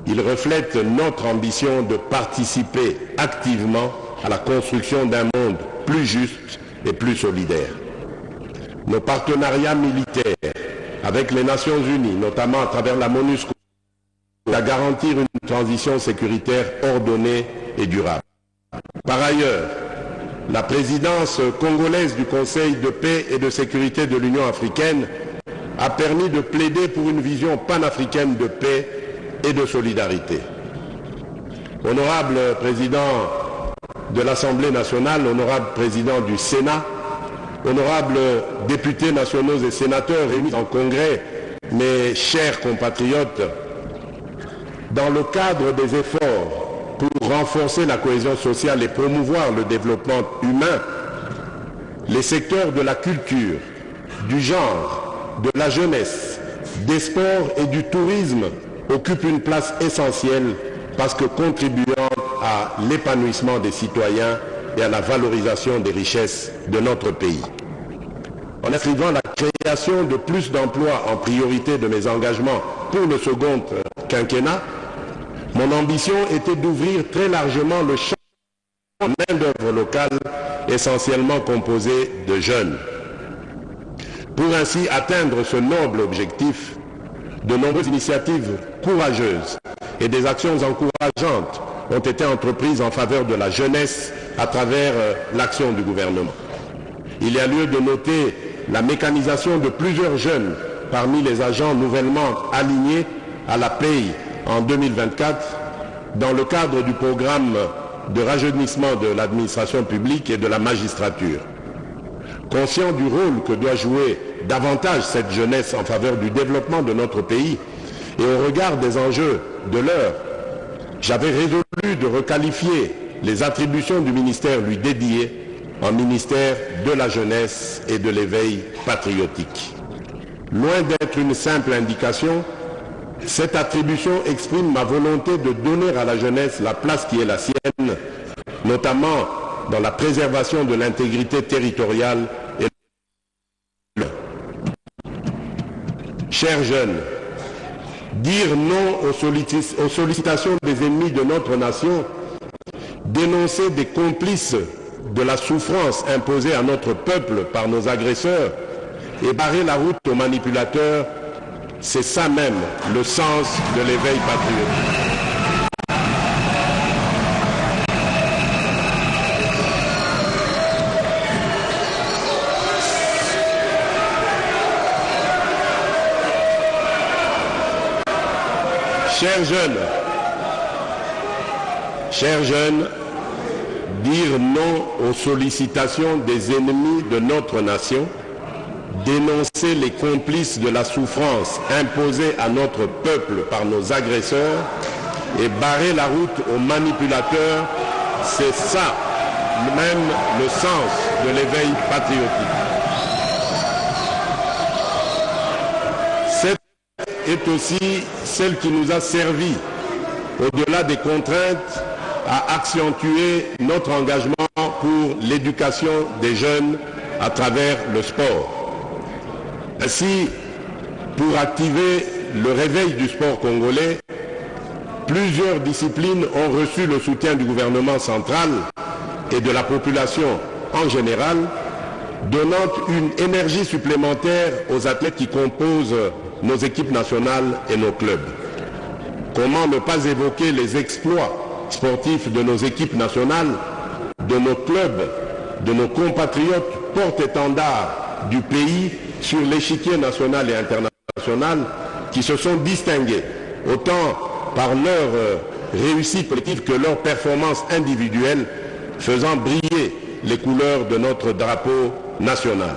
Ils reflètent notre ambition de participer activement à la construction d'un monde plus juste et plus solidaire. Nos partenariats militaires avec les Nations Unies, notamment à travers la MONUSCO, à garantir une transition sécuritaire ordonnée et durable. Par ailleurs, la présidence congolaise du Conseil de paix et de sécurité de l'Union africaine a permis de plaider pour une vision panafricaine de paix et de solidarité. Honorable président de l'Assemblée nationale, honorable président du Sénat, honorables députés nationaux et sénateurs réunis en congrès, mes chers compatriotes, dans le cadre des efforts pour renforcer la cohésion sociale et promouvoir le développement humain, les secteurs de la culture, du genre, de la jeunesse, des sports et du tourisme occupent une place essentielle parce que contribuant à l'épanouissement des citoyens et à la valorisation des richesses de notre pays. En inscrivant la création de plus d'emplois en priorité de mes engagements pour le second quinquennat, mon ambition était d'ouvrir très largement le champ de main-d'œuvre locale essentiellement composé de jeunes. Pour ainsi atteindre ce noble objectif, de nombreuses initiatives courageuses et des actions encourageantes ont été entreprises en faveur de la jeunesse à travers l'action du gouvernement. Il y a lieu de noter la mécanisation de plusieurs jeunes parmi les agents nouvellement alignés à la paye en 2024 dans le cadre du programme de rajeunissement de l'administration publique et de la magistrature. Conscient du rôle que doit jouer davantage cette jeunesse en faveur du développement de notre pays et au regard des enjeux de l'heure, j'avais résolu de requalifier les attributions du ministère lui dédié en ministère de la jeunesse et de l'éveil patriotique. Loin d'être une simple indication, cette attribution exprime ma volonté de donner à la jeunesse la place qui est la sienne, notamment dans la préservation de l'intégrité territoriale et chers jeunes, dire non aux sollicitations des ennemis de notre nation, dénoncer des complices de la souffrance imposée à notre peuple par nos agresseurs et barrer la route aux manipulateurs, c'est ça même le sens de l'éveil patriotique. Chers jeunes, dire non aux sollicitations des ennemis de notre nation, dénoncer les complices de la souffrance imposée à notre peuple par nos agresseurs et barrer la route aux manipulateurs, c'est ça même le sens de l'éveil patriotique. Est aussi celle qui nous a servi, au-delà des contraintes, à accentuer notre engagement pour l'éducation des jeunes à travers le sport. Ainsi, pour activer le réveil du sport congolais, plusieurs disciplines ont reçu le soutien du gouvernement central et de la population en général, donnant une énergie supplémentaire aux athlètes qui composent nos équipes nationales et nos clubs. Comment ne pas évoquer les exploits sportifs de nos équipes nationales, de nos clubs, de nos compatriotes porte-étendards du pays sur l'échiquier national et international qui se sont distingués, autant par leur réussite collective que leur performance individuelle, faisant briller les couleurs de notre drapeau national.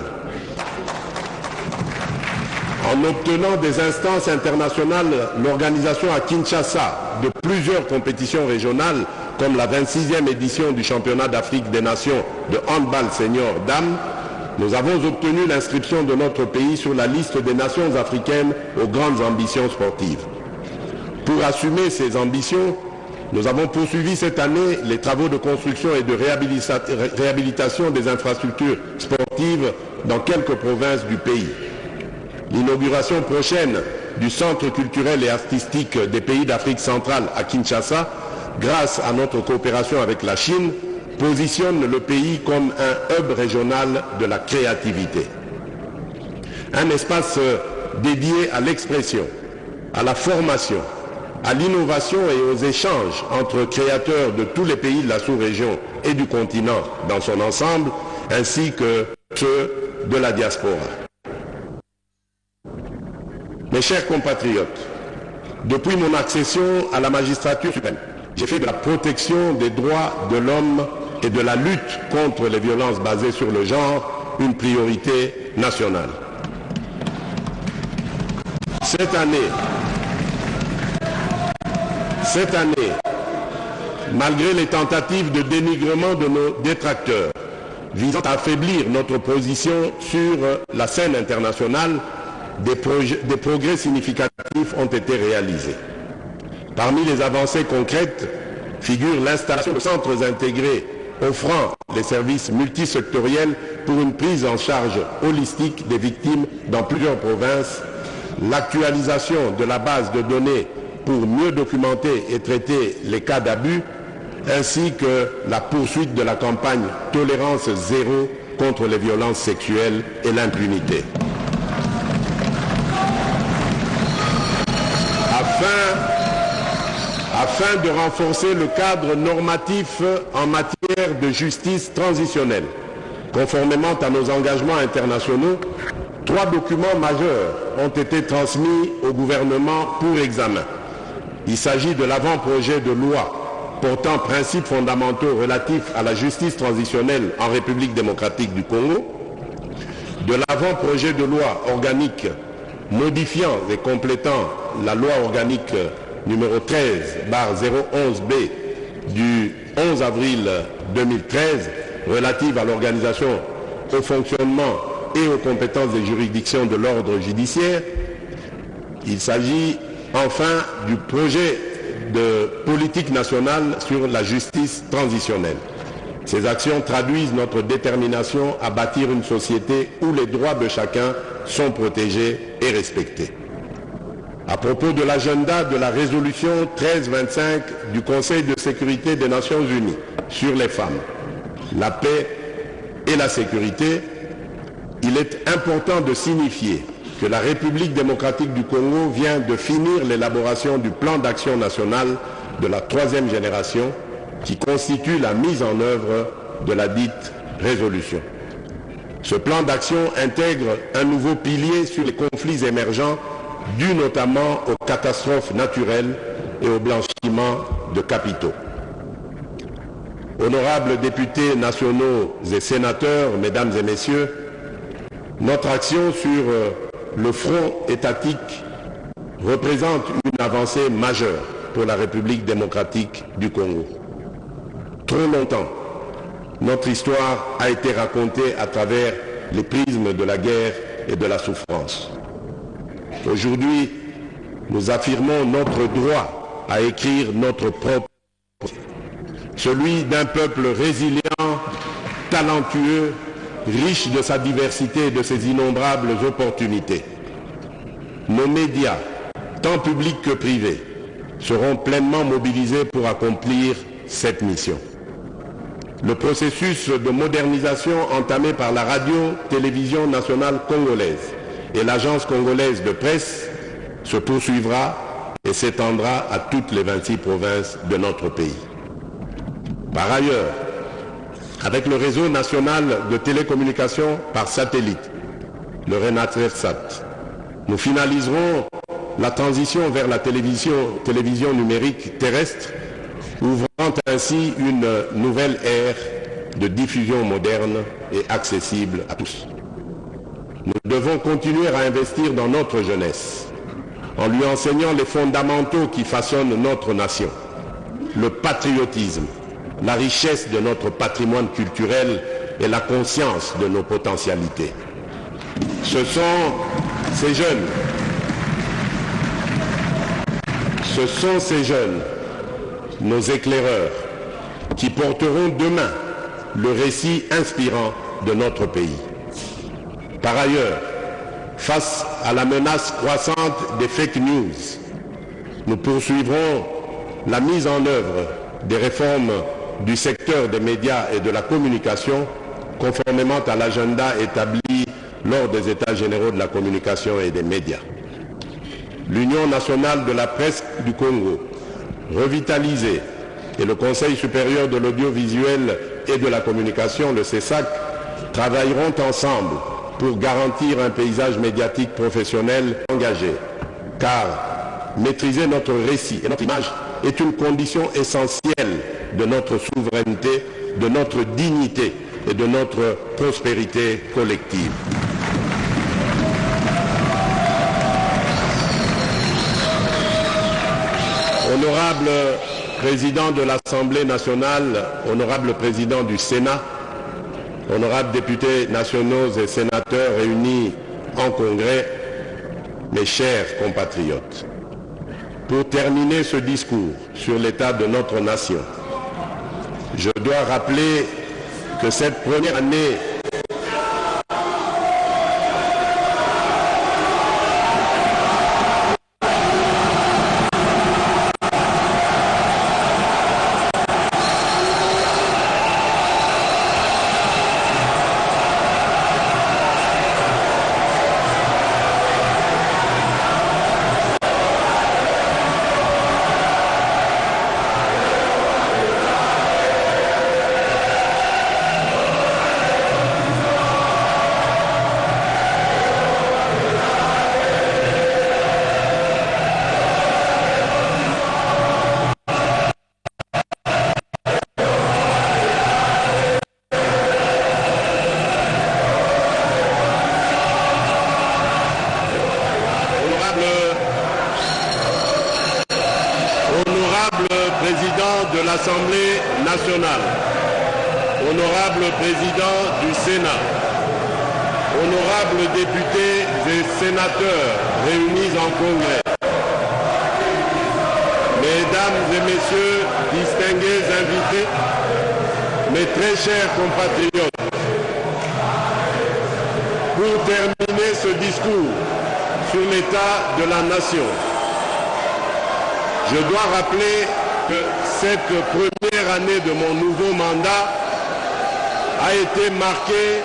En obtenant des instances internationales, l'organisation à Kinshasa de plusieurs compétitions régionales, comme la 26e édition du championnat d'Afrique des Nations de handball senior dames, nous avons obtenu l'inscription de notre pays sur la liste des nations africaines aux grandes ambitions sportives. Pour assumer ces ambitions, nous avons poursuivi cette année les travaux de construction et de réhabilitation des infrastructures sportives dans quelques provinces du pays. L'inauguration prochaine du Centre culturel et artistique des pays d'Afrique centrale à Kinshasa, grâce à notre coopération avec la Chine, positionne le pays comme un hub régional de la créativité. Un espace dédié à l'expression, à la formation, à l'innovation et aux échanges entre créateurs de tous les pays de la sous-région et du continent dans son ensemble, ainsi que ceux de la diaspora. Mes chers compatriotes, depuis mon accession à la magistrature suprême, j'ai fait de la protection des droits de l'homme et de la lutte contre les violences basées sur le genre une priorité nationale. Cette année, malgré les tentatives de dénigrement de nos détracteurs visant à affaiblir notre position sur la scène internationale, des progrès significatifs ont été réalisés. Parmi les avancées concrètes figure l'installation de centres intégrés offrant des services multisectoriels pour une prise en charge holistique des victimes dans plusieurs provinces, l'actualisation de la base de données pour mieux documenter et traiter les cas d'abus, ainsi que la poursuite de la campagne Tolérance zéro contre les violences sexuelles et l'impunité. Afin de renforcer le cadre normatif en matière de justice transitionnelle, conformément à nos engagements internationaux, 3 documents majeurs ont été transmis au gouvernement pour examen. Il s'agit de l'avant-projet de loi portant principes fondamentaux relatifs à la justice transitionnelle en République démocratique du Congo, de l'avant-projet de loi organique modifiant et complétant la loi organique numéro 13/011B du 11 avril 2013 relative à l'organisation, au fonctionnement et aux compétences des juridictions de l'ordre judiciaire. Il s'agit enfin du projet de politique nationale sur la justice transitionnelle. Ces actions traduisent notre détermination à bâtir une société où les droits de chacun sont protégés et respectés. À propos de l'agenda de la résolution 1325 du Conseil de sécurité des Nations Unies sur les femmes, la paix et la sécurité, il est important de signifier que la République démocratique du Congo vient de finir l'élaboration du plan d'action national de la 3e génération qui constitue la mise en œuvre de la dite résolution. Ce plan d'action intègre un nouveau pilier sur les conflits émergents dus notamment aux catastrophes naturelles et au blanchiment de capitaux. Honorables députés nationaux et sénateurs, mesdames et messieurs, notre action sur le front étatique représente une avancée majeure pour la République démocratique du Congo. Trop longtemps, notre histoire a été racontée à travers les prismes de la guerre et de la souffrance. Aujourd'hui, nous affirmons notre droit à écrire notre propre histoire, celui d'un peuple résilient, talentueux, riche de sa diversité et de ses innombrables opportunités. Nos médias, tant publics que privés, seront pleinement mobilisés pour accomplir cette mission. Le processus de modernisation entamé par la radio-télévision nationale congolaise et l'agence congolaise de presse se poursuivra et s'étendra à toutes les 26 provinces de notre pays. Par ailleurs, avec le réseau national de télécommunications par satellite, le RENATRESAT, nous finaliserons la transition vers la télévision numérique terrestre, ouvrant ainsi une nouvelle ère de diffusion moderne et accessible à tous. Nous devons continuer à investir dans notre jeunesse, en lui enseignant les fondamentaux qui façonnent notre nation, le patriotisme, la richesse de notre patrimoine culturel et la conscience de nos potentialités. Ce sont ces jeunes, nos éclaireurs, qui porteront demain le récit inspirant de notre pays. Par ailleurs, face à la menace croissante des fake news, nous poursuivrons la mise en œuvre des réformes du secteur des médias et de la communication, conformément à l'agenda établi lors des États généraux de la communication et des médias. L'Union nationale de la presse du Congo, revitalisée et le Conseil supérieur de l'audiovisuel et de la communication, le CESAC, travailleront ensemble pour garantir un paysage médiatique professionnel engagé. Car maîtriser notre récit et notre image est une condition essentielle de notre souveraineté, de notre dignité et de notre prospérité collective. Honorable Président de l'Assemblée nationale, honorable Président du Sénat, honorables députés nationaux et sénateurs réunis en congrès, mes chers compatriotes, pour terminer ce discours sur l'état de notre nation, je dois rappeler que cette première année de l'Assemblée nationale, honorable Président du Sénat, honorables députés et sénateurs réunis en congrès, mesdames et messieurs, distingués invités, mes très chers compatriotes, pour terminer ce discours sur l'état de la nation, je dois rappeler que cette première année de mon nouveau mandat a été marquée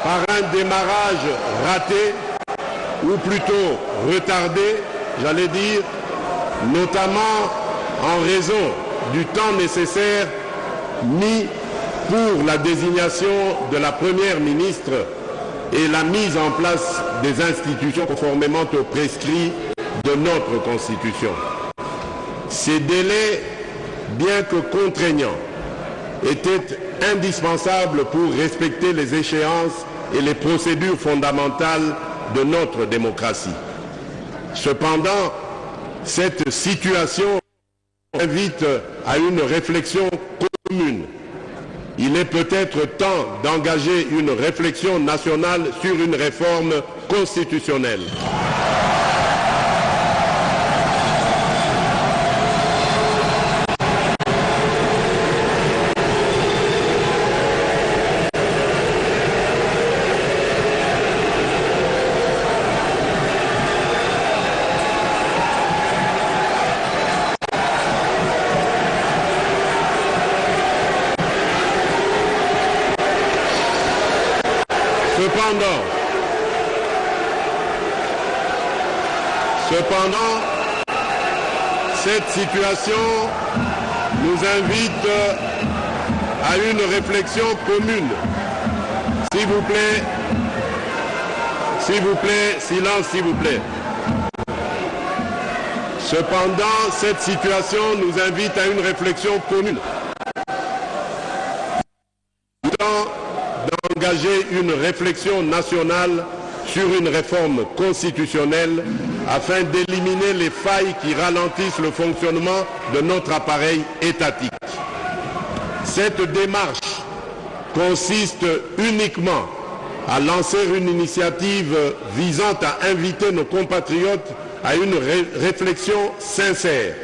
par un démarrage raté, ou plutôt retardé, j'allais dire, notamment en raison du temps nécessaire mis pour la désignation de la Première ministre et la mise en place des institutions conformément aux prescrits de notre Constitution. Ces délais, bien que contraignants, étaient indispensables pour respecter les échéances et les procédures fondamentales de notre démocratie. Cependant, cette situation invite à une réflexion commune. Il est peut-être temps d'engager une réflexion nationale sur une réforme constitutionnelle. Cependant, cette situation nous invite à une réflexion commune. S'il vous plaît, silence s'il vous plaît. Cependant, cette situation nous invite à une réflexion commune. D'engager une réflexion nationale sur une réforme constitutionnelle afin d'éliminer les failles qui ralentissent le fonctionnement de notre appareil étatique. Cette démarche consiste uniquement à lancer une initiative visant à inviter nos compatriotes à une réflexion sincère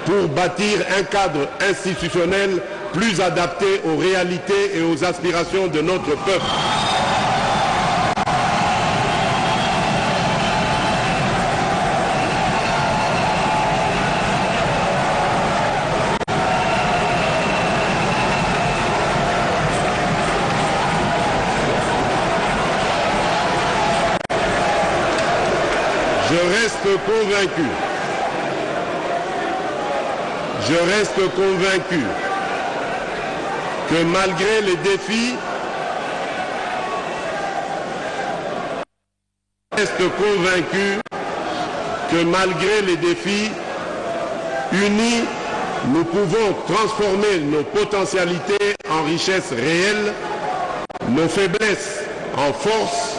pour bâtir un cadre institutionnel plus adapté aux réalités et aux aspirations de notre peuple. je reste convaincu que malgré les défis, unis, nous pouvons transformer nos potentialités en richesses réelles, nos faiblesses en force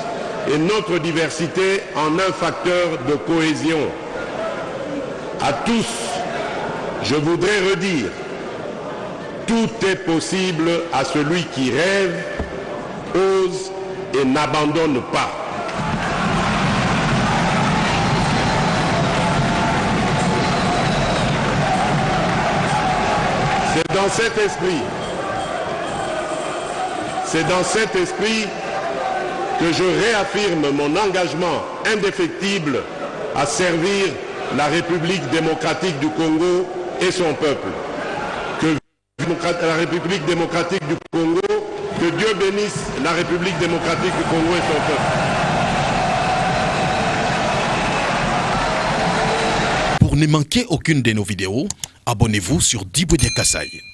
et notre diversité en un facteur de cohésion. À tous, je voudrais redire, tout est possible à celui qui rêve, ose et n'abandonne pas. C'est dans cet esprit que je réaffirme mon engagement indéfectible à servir la République démocratique du Congo et son peuple. Que la République démocratique du Congo, que Dieu bénisse la République démocratique du Congo et son peuple. Pour ne manquer aucune de nos vidéos, abonnez-vous sur Diboudia Kassaï.